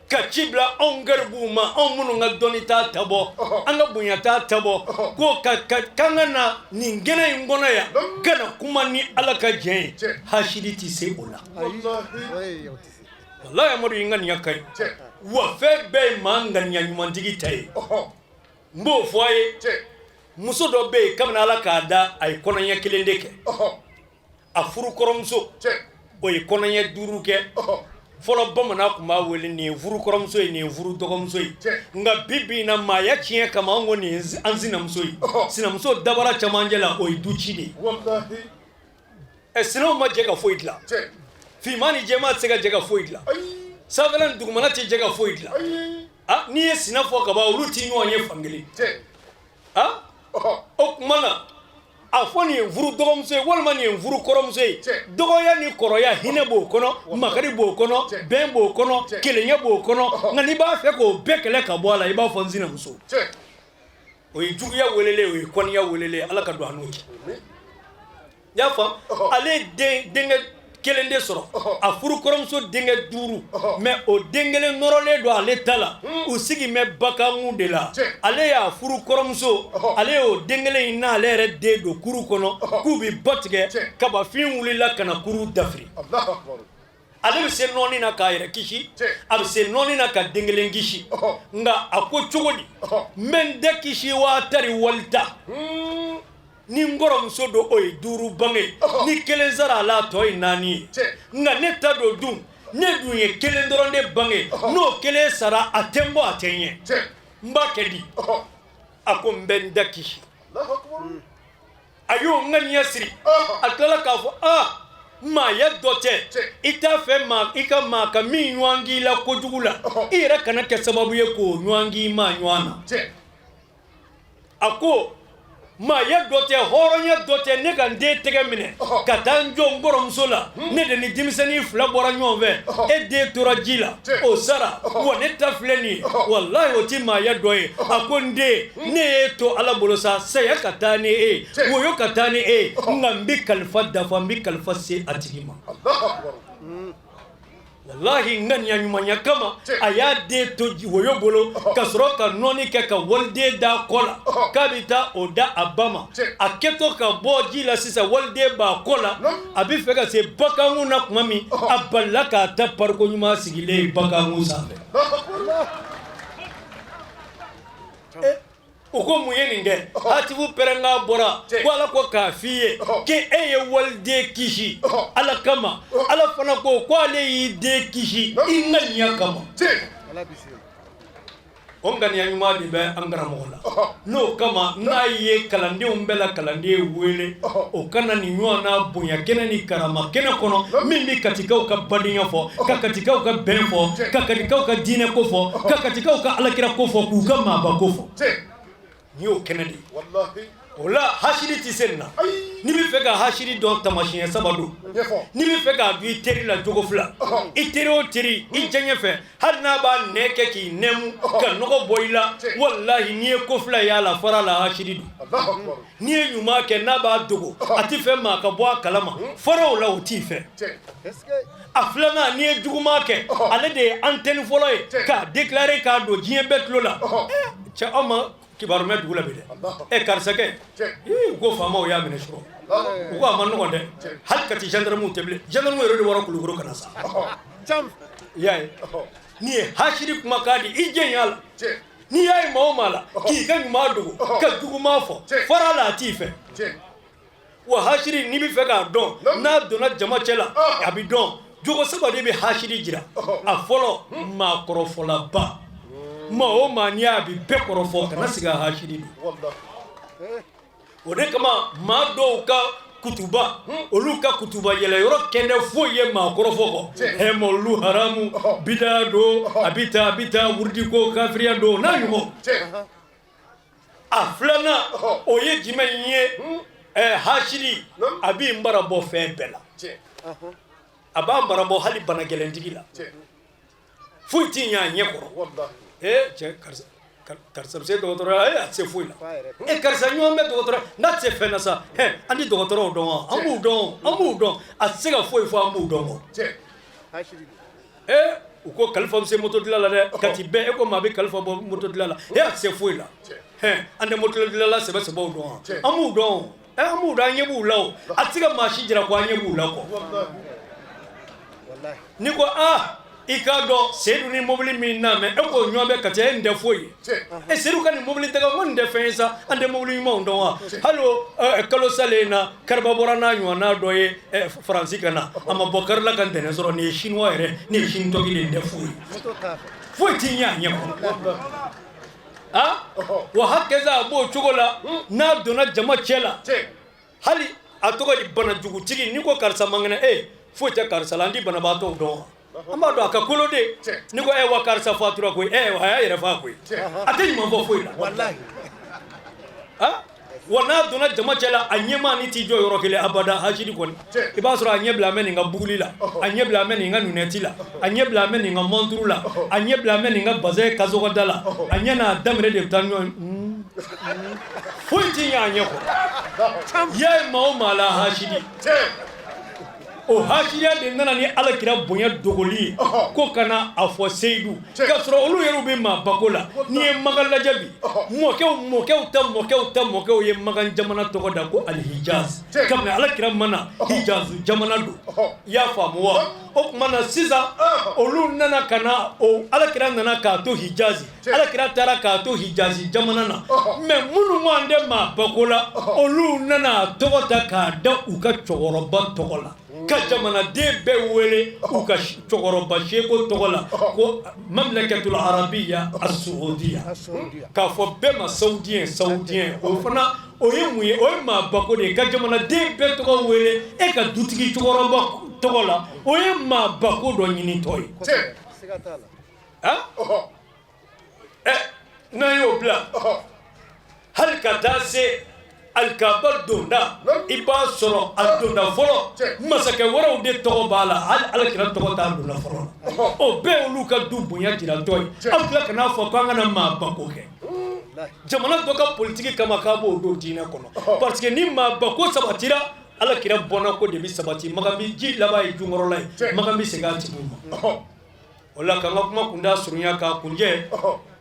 ka ci bila anw garibuw ma anw minnu ka dɔnni t'a tabɔ an ka bonya t'a tabɔ ko k'an ka na nin kɛnɛ in kɔnɔ yan ka na kuma ni ala ka jɛn ye hasidi tɛ se o la wallahi Amadu yi ŋaniya ka ɲi wa fɛn bɛɛ ye maa ŋaniya ɲumantigi ta ye n b'o fɔ a ye muso dɔ bɛ yen kabini ala k'a da a ye kɔnɔɲɛ 1 de kɛ a furu kɔrɔmuso o ye kɔnɔɲɛ 5 kɛ fɔlɔ bamanan tun b'a wele nin ye furu kɔrɔmuso ye nin ye furu dɔgɔmuso ye nka bi in na maaya tiɲɛ kama an ko nin ye an sinamuso ye sinamuso dabara camancɛ la o ye du ci de ye sinaw ma jɛ ka foyi dilan finman ni jɛman tɛ se ka jɛ ka foyi dilan sanfɛla ni dugumana tɛ jɛ ka foyi dilan n'i ye sina fɔ ka ban olu tɛ ɲɔgɔn ye fankelen o tuma na a fɔ nin ye furu dɔgɔmuso ye walima nin ye furu kɔrɔmuso ye dɔgɔya ni kɔrɔya hinɛ b'o kɔnɔ makari b'o kɔnɔ bɛn b'o kɔnɔ kelenya b'o kɔnɔ nka n'i b'a fɛ k'o bɛɛ kɛlɛ ka bɔ a la i b'a fɔ n sinamuso o ye juguya welele o ye kɔniya welele ala ka don a n'o cɛ y'a faamu ale denkɛ kelen de sɔrɔ a furu kɔrɔmuso denkɛ 5 mais o den kelen nɔrɔlen don ale ta la u sigi mɛ bakanmu de la ale y'a furu kɔrɔmuso ale y'o den kelen in n'ale yɛrɛ den don kuru kɔnɔ k'u bi ba tigɛ kabafin wulila ka na kuru dafiri ale bɛ se nɔɔni na k'a yɛrɛ kisi a bɛ se nɔɔni na ka den kelen kisi nka a ko cogo di n bɛ n tɛ kisi wa tari walita ni n kɔrɔmuso don o ye 5 bange ni kelen sara a la tɔ ye 4 ye nka ne ta don dun ne dun ye kelen dɔrɔn de bange n'o kelen sara a tɛ n bɔ a tɛ n ɲɛ n b'a kɛ di a ko n bɛ n da kisi a y'o ŋaniya siri a tilala k'a fɔ maaya dɔ tɛ i t'a fɛ i ka maa ka min ɲɔgɔn k'i la kojugu la i yɛrɛ kana kɛ sababu ye k'o ɲɔgɔn k'i ma ɲɔgɔn na a ko maaya dɔ tɛ hɔrɔnya dɔ tɛ ne ka n den tɛgɛ minɛ ka taa n jɔ n kɔrɔmuso la ne de ni denmisɛnnin 2 bɔra ɲɔgɔn fɛ e den tora ji la o sara wa ne ta filɛ nin ye walahi o ti maaya dɔ ye a ko n den ne y'e to ala bolo sa saya ka taa ni e woyo ka taa ni e nka n bi kalifa dafa n bi kalifa se a tigi ma wallahi ŋaniya ɲumanya kama a y'a den to woyo bolo ka sɔrɔ ka nɔɔni kɛ ka waliden da kɔ la k'a bɛ taa o da a ba ma a kɛtɔ ka bɔ ji la sisan waliden b'a kɔ la a bɛ fɛ ka se bakangu na tuma min a balila k'a ta pariko ɲuman sigilen bakangu sanfɛ o ko mun ye nin kɛ hatifu pɛrɛnkan bɔra ko ala ko k'a f'i ye k'e ye waliden kisi ala kama ala fana ko ale y'i den kisi i ŋaniya kama o ŋaniya ɲuman de bɛ an karamɔgɔ la n'o kama n'a ye kalandenw bɛɛ la kalanden wele o kana nin ɲɔgɔn na bonya kɛnɛ ni karama kɛnɛ kɔnɔ min bɛ katikaw ka badenya fɔ ka katikaw ka bɛn fɔ ka katikaw ka diinɛ ko fɔ ka katikaw ka alakira ko fɔ k'u ka maaba ko fɔ ni y'o kɛnɛ de o la hasidi tɛ se nin na n'i bɛ fɛ ka hasidi dɔn tamasiyɛn 3 don n'i bɛ fɛ k'a dun i teri la jogo 2 i teri o teri i diɲɛ fɛ hali n'a b'a nɛ kɛ k'i nɛmu ka nɔgɔ bɔ i la walahi n'i ye ko 2 y'a la fara la hasidi don n'i ye ɲuman kɛ n'a b'a dogo a tɛ fɛ maa ka bɔ a kalama fara o la o t'i fɛ a 2nan n'i ye juguman kɛ ale de ye antenne fɔlɔ ye k'a déclarer k'a don diɲɛ bɛɛ tulo la cɛ aw ma kibaru mɛ dugu la bi dɛ karisa kɛ u ko faamaw y'a minɛ sɔrɔ u ko a ma nɔgɔn dɛ hali kati gendarmew tɛ bilen gendarmew yɛrɛ de wɔɔrɔ Kulukoro kana sa i y'a ye n'i ye hasidi kumakan di i jɛnya la n'i y'a ye maa o maa la k'i ka ɲuman dogo ka juguman fɔ fara la a t'i fɛ wa hasidi n'i bɛ fɛ k'a dɔn n'a donna jama cɛ la a bɛ dɔn jogo 3 de bɛ hasidi jira a fɔlɔ maakɔrɔfɔlaba maa o maa n'i y'a bi bɛɛ kɔrɔfɔ kana sigi a hasidi don o de kama maa dɔw ka kutuba olu ka kutuba yɛlɛyɔrɔ kɛnɛ foyi ye maa kɔrɔfɔ kɔ mɔlulu haramu bida don a bɛ taa wurudiko kafiriya don n'a ɲɔgɔn a 2nan o ye jumɛn ye hasidi a b'i marabɔ fɛn bɛɛ la a b'a marabɔ hali bana gɛlɛntigi la foyi t'i ɲɛ a ɲɛ kɔrɔ cɛ karisa bɛ se dɔgɔtɔrɔya a tɛ se foyi la karisa ɲɔgɔn bɛ dɔgɔtɔrɔya n'a tɛ se fɛn na sa an tɛ dɔgɔtɔrɔw dɔn wa an b'u dɔn a tɛ se ka foyi fɔ an b'u dɔn wa u ko kalifa bɛ se moto dilan la dɛ kati bɛɛ e ko maa bɛ kalifa bɔ moto dilan la a tɛ se foyi la an tɛ moto dilan la sɛbɛ sɛbɛw dɔn wa an b'u dɔn an b'u dɔn an ɲɛ b'u la o a tɛ se ka maa si jira ko an ɲɛ b'u la kɔ ni ko i k'a dɔn Seyidu ni mobili min na mɛ e k'o ɲɔgɔn bɛ ka cɛ e nin tɛ foyi ye Seyidu ka nin mobili tɛ ko nin tɛ fɛn ye sa an tɛ mobili ɲumanw dɔn wa hali o kalo salen na Kariba bɔra n'a ɲɔgɔnna dɔ ye Faransi ka na a ma bɔ kari la ka ntɛnɛn sɔrɔ nin ye Chinois yɛrɛ nin ye Chine tɔgɔ nin tɛ foyi foyi t'i ɲɛ a ɲɛ kɔrɔ wa hakɛsa a b'o cogo la n'a donna jama cɛ la hali a tɔgɔ di bana jugutigi n'i ko karisa man kɛnɛ foyi tɛ karisa la an tɛ banabaatɔw dɔn wa an b'a dɔn a ka kolo de ni ko wa karisa fatura koyi a y'a yɛrɛ faa koyi a tɛ ɲuman fɔ foyi la wa n'a donna jama cɛ la a ɲɛmaa ni t'i jɔ yɔrɔ kelen abada hasidi kɔni i b'a sɔrɔ a ɲɛ bila mɛ nin ka buguli la a ɲɛ bila mɛ nin ka lunɛti la a ɲɛ bila mɛ nin ka monturu la a ɲɛ bila mɛ nin ka bazɛn kasɔgɔda la a ɲɛ n'a daminɛ de bɛ taa ɲɔgɔn foyi nya nya ko ya ma o mala hashidi o hashiya de nana ni alakira bonya dogoli ko kana afo seidu ka soro olu yero be ma bakola ni e magala jabi mokew ye magan jamana to da ko al hijaz kam alakira mana hijaz jamana do ya famu wa o mana siza olu nana kana o alakira nana ka to hijazi alakira tara ka to hijazi jamana na me munu mande ma bakola olu nana to ta ka da u ka chogoroba togola ka jamana de be wele u ka chogoroba sheko togola ko mamlakatul arabia as-saudiya ka fo be ma saudien o fana o yemuye o ma bako de ka jamana de be to wele e ka dutigi chogoroba togola o ye ma bako do nyini toy na yo bla hal ka dase alkabar donda iba soro adonda folo masake waraw de togo bala al alkira togo ta donda folo o be olu ka du bonya jira toy afla kana fo ko ngana ma bako ke jamana to ka politique kama ka bo do dina kono parce que ni ma bako sabatira alakira bona ko de bi sabati magambi ji labai jungoro lay magambi segati buma wala kan kuma kunda surunya ka kunje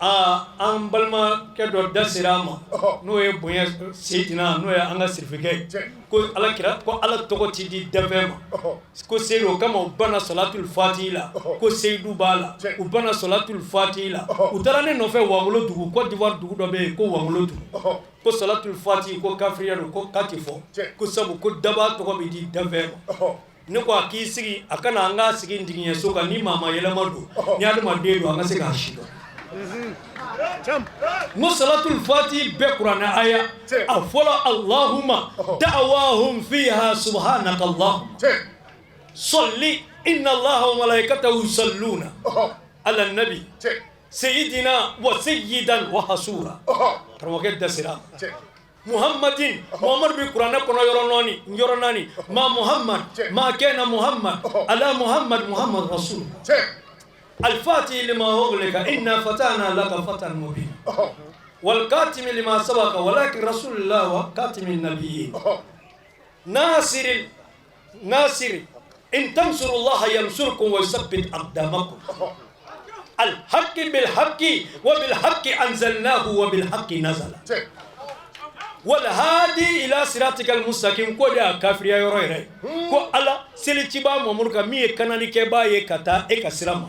an balma ke do dasirama no e bonya seydina no e anga certificate ko alakira ko ala togoti di devema ko seyro kama ubana salatul fatila ko seydu bala ubana salatul fatila utarane no fe wangulo dugu ko divoir dugu do be ko wangulo dugu ko salatul fati ko kafriya ko katifo ko sabu ko daba togo be di devema ne ko akisigi akana anga sigi ndiginya soka ni mama yelamadu ni aduma dedo anga sega shido musalatul fati be qur'ana aya afala allahumma da'awahum fiha subhanaka allah salli inna allaha wa malaikatahu yusalluna ala nabi sayyidina wa sayyidan wa hasura tarwaket dasira محمد بالقرآن كنا يروناني ما محمد ما كان محمد على محمد رسول الفاتح لما أغلق إنا فتحنا لك فتحا مبينا والكاتم لما سبق ولكن رسول الله وكاتم النبيين ناصر إن تنصروا الله ينصركم ويثبت أقدامكم الحق بالحق وبالحق أنزلناه وبالحق نزل والهادي الى صراطك المستقيم ko da kafiriya yoro ire ko ala selici ba mamurka mi kanani ke baye kata e kasirama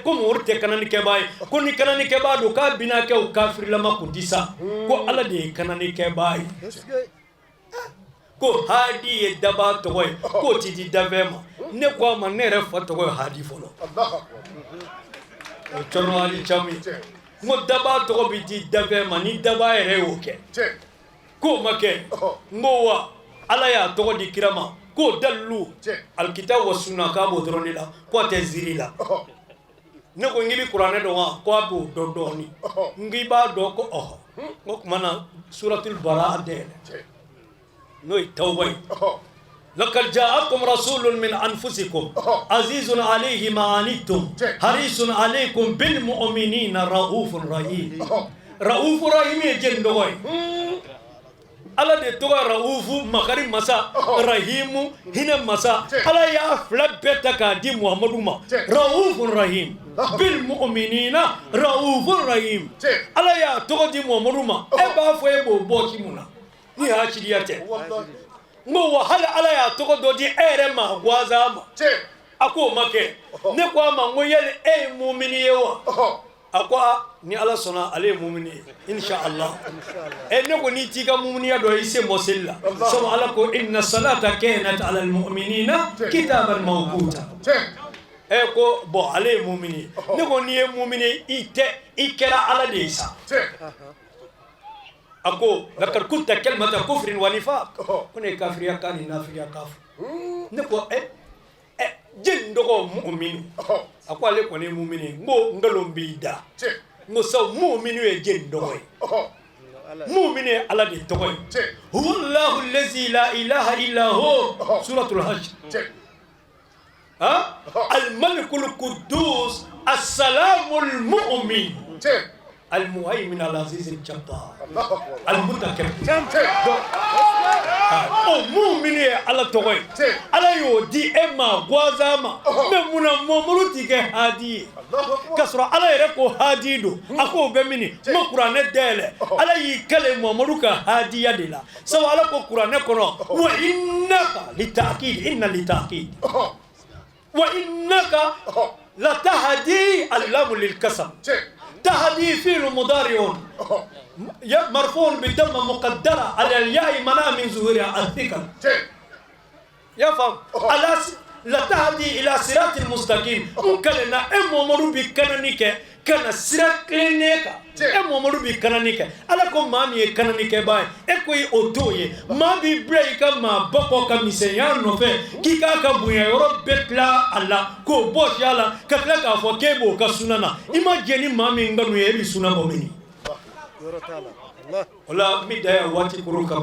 ko murte kanani ke baye ko ni kanani ke ba do ka bina ke o kafir lama ko disa ko ala de kanani ke baye ko hadi e daba to ko ti di davema ne ko ma ne re foto ko hadi folo o choro ali chami mo daba to bi di davema ni daba ere oke ko make ngowa ala ya to di kirama ko dallu alkitab wa sunna ka bo dronila ko te zirila ne ko ngibi qur'ane do wa ko abo do doni ngiba do ko ko mana suratul baraa de no tawbay لقد جاءكم رسول من أنفسكم عزيز عليه ما عنتم حريص عليكم بالمؤمنين رؤوف رحيم رؤوف رحيم جندوي ala de toga raufu makari masa rahimu hina masa ala ya flab beta ka di muhammadu ma raufun rahim bil mu'minina raufun rahim ala ya toga di muhammadu ma e ba fo e bo boki muna ni ha chidiyate ngo wahala ala ya toga do di ere ma gwaza ma ako make ne kwa ma ngoyele e mu'mini yewa akwa ni ala sona ale mu'mini insha Allah ne ko ni tiga mu'mini do ise mosilla so ala ko inna salata kanat ala al mu'minina kitaban mawquta ko bo ale mu'mini ne ko ni mu'mini ikera ala de isa ako lakar kunta kalmata kufrin wa nifaq kune kafiriya kan nafiya kaf ne ko jin dogo mu'minu akwa le ko ne mu'mini ngo ngalombi da ngo so mu'minu e jin dogo mu'mini ala de dogo huwallahu allazi la ilaha illa hu suratul hajj al malikul quddus as-salamul mu'min المهيمن العزيز الجبار المتكبر مؤمن على توي على يودي اما غوازاما ممنا ممرتي هادي كسر على يركو هاديدو اكو بمني ما قران ديل على يكلم ممرك هادي يدلا سو على قران كنو وانك للتاكيد ان للتاكيد وانك لتهدي اللام للكسب تهدي فعل مضارع مرفوع بالضمه مقدره على الياء منع من ظهورها الثقل يفهم لا تهدي الى صراط المستقيم ممكن ان امر بكننك كان صراط كلينيكا امر بكننك علىكم مامي كننك باي اكوي اوتوي ما بي بريك ما بكو كميسيان نوفي كيكا كبويا يورو بتلا الله كو بوش يالا كتلا كافو كيبو كسنانا imagine mami nganu yeli suna momini wala midaya wati kuruka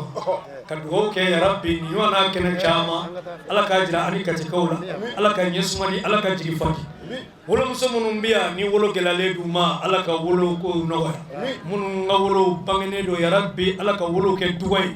kadwo ke ya rabbi ni wana kena chama ala ka jira ani ka tikawla ala ka nyesumani ala ka jigi faki wolo musomunumbia ni wolo gelale duma ala ka wolo ko noya mun ngawolo bangene do ya rabbi ala ka wolo ke duwai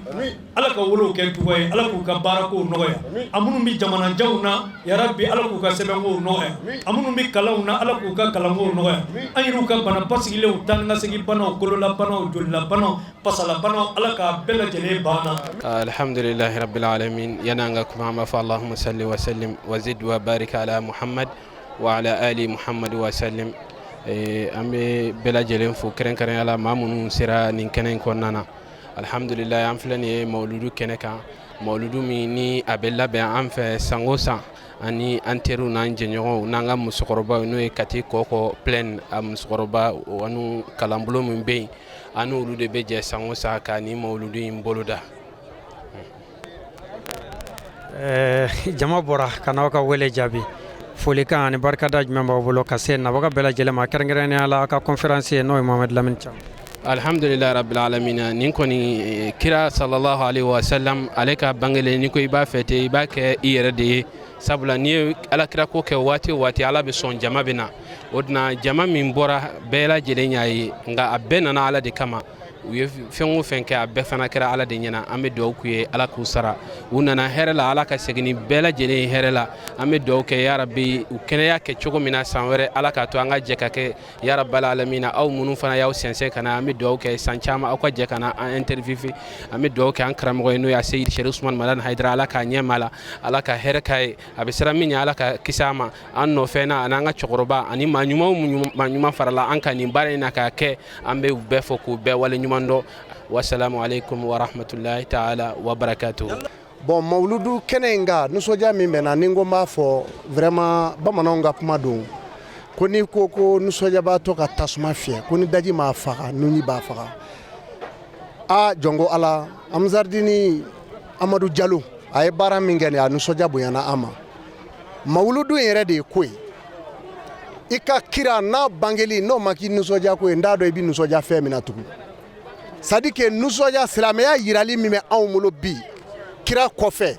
ala ka wolo ke duwai ala ku ka barako noya amunu mi jamana jawna ya rabbi ala ku ka sebengo noya amunu mi kalawna ala ku ka kalango noya ayiru ka bana pasigile utanga sigi bana kolola bana julla bana pasala bana ala ka bela jene bana alhamdulillah rabbil alamin yananga kuma fa allahumma salli wa sallim wa zid wa barik ala muhammad wa ala ali muhammad wa sallim ambe bela jelen fu keren keren ala mamunu sira nin kenen konnana alhamdulillah am flani mauludu keneka mauludu mi ni abella be am fe sangosa ani anteru nan jenyo nanga musokoroba no e kati koko plain am musokoroba wanu kalambulo min be anu ulude be je sangosa ka ni mauludu imboluda jama bora kana ka wele jabi folika ani barkada jumba bolo kase na baga bela jele ma kerengere ala ka conférence no Mohamed Lamine Cham alhamdulillah rabbil alamin nin koni kira sallallahu alaihi wasallam alayka bangale ni ko iba fete iba ke iyere de sabula ni ala kira ko ke wati ala be son jama bina odna jama min bora bela jele nyaay nga abena na ala de kama fengo fenke abbe fana kira ala de nyana ame do ku ye ala ku sara unana herela ala ka segini bela jele herela ame do ke ya rabbi ukene ya ke chogo mina sanwere ala ka to anga jeka ke ya rabbal alamin aw munu fana yaw sense kana ame do ke sanchama akwa jeka na interview ame do ke ankara mo no ya sayyid Sheikh Usman Madan Haidara ala ka nyamala ala ka herkai abisara minya ala ka kisama anno fena ananga chogoroba ani manyuma farala anka ni bare na ka ke ambe be foku be wala mando wassalamu alaikum wa rahmatullahi ta'ala wa barakatuh. Bon mauludu kenenga nusoja mimena ningo mafo vraiment bamanonga kuma don koni koko nusoja ba to ka tasuma fie koni daji ma faga nuni ba faga a jongo ala amzardini Amadou Diallo ay bara mingene ya nusoja boyana ama mauludu yere de koi ika kira na bangeli no maki nusoja ko ndado e bi nusoja femina tuku sadike nusoja silamaya yirali mime awmulo bi kira kofe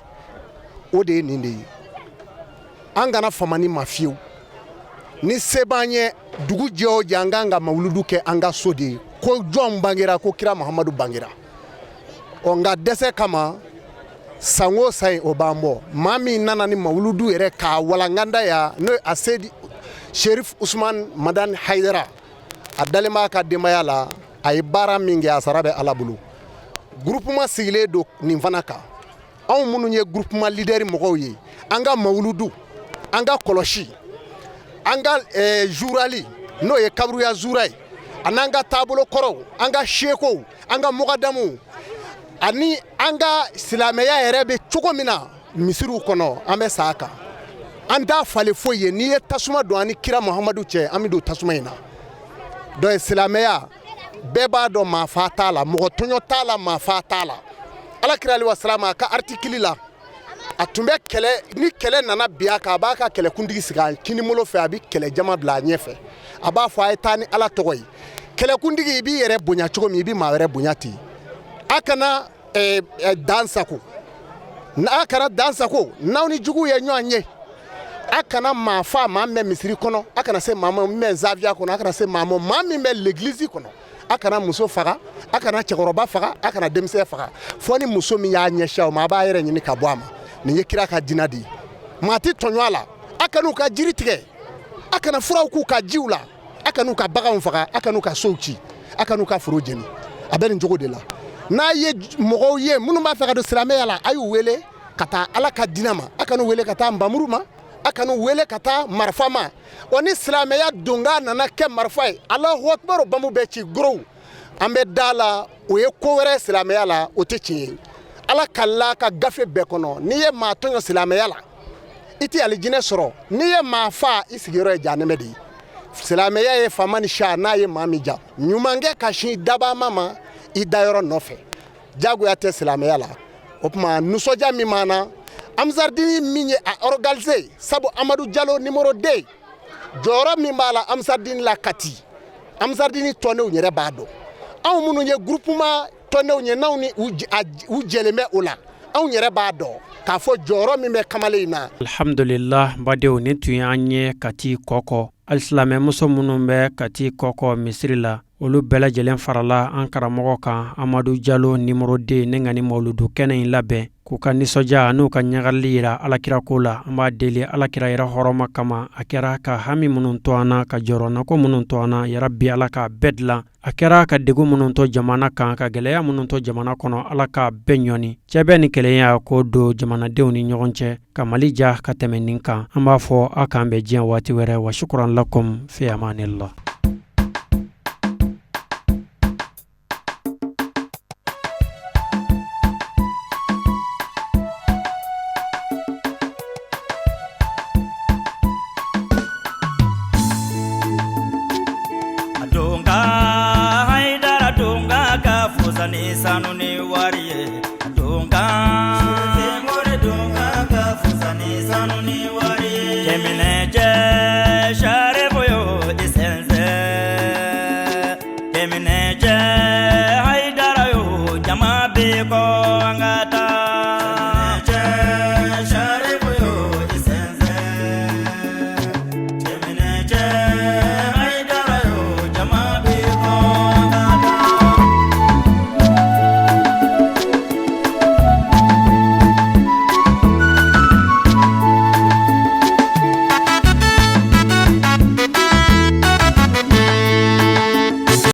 o de ninde angana famani mafiu ni sebanye dugu jeo janganga mauludu ke anga sodi ko jom bangira ko kira Muhammadu bangira onga dese kama sango sai obambo mami nana ni mauludu ere ka walanganda ya no asedi Sherif Usman Madan Haidara adalema ka demayala ay bara mingi asarabe alabulu groupement sigile do nimfanaka aw munu ye groupement leader mogo ye anga mauludu anga koloshi anga jurali no ye kabru ya zurai ananga tabulo koro anga sheko anga mugadamu ani anga silameya erebe chukomina misiru kono ame saka anda fale foye ni ye tasuma do ani kira Muhammadu che amido tasuma ina do silameya beba do ma fatala mo tonyo tala ma fatala ala kira ali wasalama ka article la atumbe kele ni kele nana biya ka ba ka kele kundigi siga kini molo fe abi kele jama bla nyefe aba fo ay tani ala togoy kele kundigi bi yere bunya chogo mi bi ma were bunyati akana dansako na akana dansako nawni jugu ye nyanye akana ma fa ma me misiri kono akana se mama me zavia kono akana se mama ma me l'église kono a kana muso faga a kana cɛkɔrɔba faga a kana denmisɛn faga fɔ ni muso min y'a ɲɛsiya o ma a b'a yɛrɛ ɲini ka bɔ a ma nin ye kira ka diinɛ de ye maa tɛ tɔɲɔ a la a kan'u ka jiri tigɛ a kana furaw k'u ka jiw la a kan'u ka baganw faga a kan'u ka sow ci a kan'u ka foro jeni a bɛ nin cogo de la n'a ye mɔgɔw ye minnu b'a fɛ ka don silamɛya la a y'u wele ka taa ala ka diinɛ ma a kan'u wele ka taa nbamuru ma a kan'u wele ka taa marifa ma wa ni silamɛya donga nana kɛ marifa ye Alahu akibaru bamu bɛ ci gorow an bɛ da la o ye ko wɛrɛ silamɛya la o tɛ tiɲɛ ye ala kala ka gafe bɛɛ kɔnɔ n'i ye maa tɔɲɔ silamɛya la i tɛ alijinɛ sɔrɔ n'i ye maa fa i sigiyɔrɔ ye jahanɛmɛ de ye silamɛya ye faama ni sa n'a ye maa min ja ɲumankɛ ka sin dabama ma i dayɔrɔ nɔfɛ jagoya tɛ silamɛya la o tuma nisɔndiya min b'an na Amzardini min ye a organiser sabu Amadu Jalo numéro 2 jɔyɔrɔ min b'a la Amzardini la kati Amzardini tɔndenw yɛrɛ b'a dɔn anw minnu ye groupement tɔndenw ye n'anw ni u jɛlen bɛ o la anw yɛrɛ b'a dɔn k'a fɔ jɔyɔrɔ min bɛ kamalen in na. Alhamdulillah badenw ni tun y'an ye kati kɔkɔ alisilamɛmuso minnu bɛ kati kɔkɔ misiri la olu bɛɛ lajɛlen farala an karamɔgɔ kan Amadu Jalo numéro 2 ne ŋani mawludu kɛnɛ in labɛn k'u ka nisɔndiya n'u ka ɲagali yira alakira ko la an b'a deli alakira yɛrɛ hɔrɔma kama a kɛra ka hami minnu to an na ka jɔrɔnako minnu to an na yarabi ala k'a bɛɛ dilan a kɛra ka degun minnu to jamana kan ka gɛlɛya minnu to jamana kɔnɔ ala k'a bɛɛ ɲɔni cɛ bɛ ni kelenya ko don jamanadenw ni ɲɔgɔn cɛ ka Mali ja ka tɛmɛ nin kan an b'a fɔ a k'an bɛn diɲɛ waati wɛrɛ wa shukran lakum fi amanillah.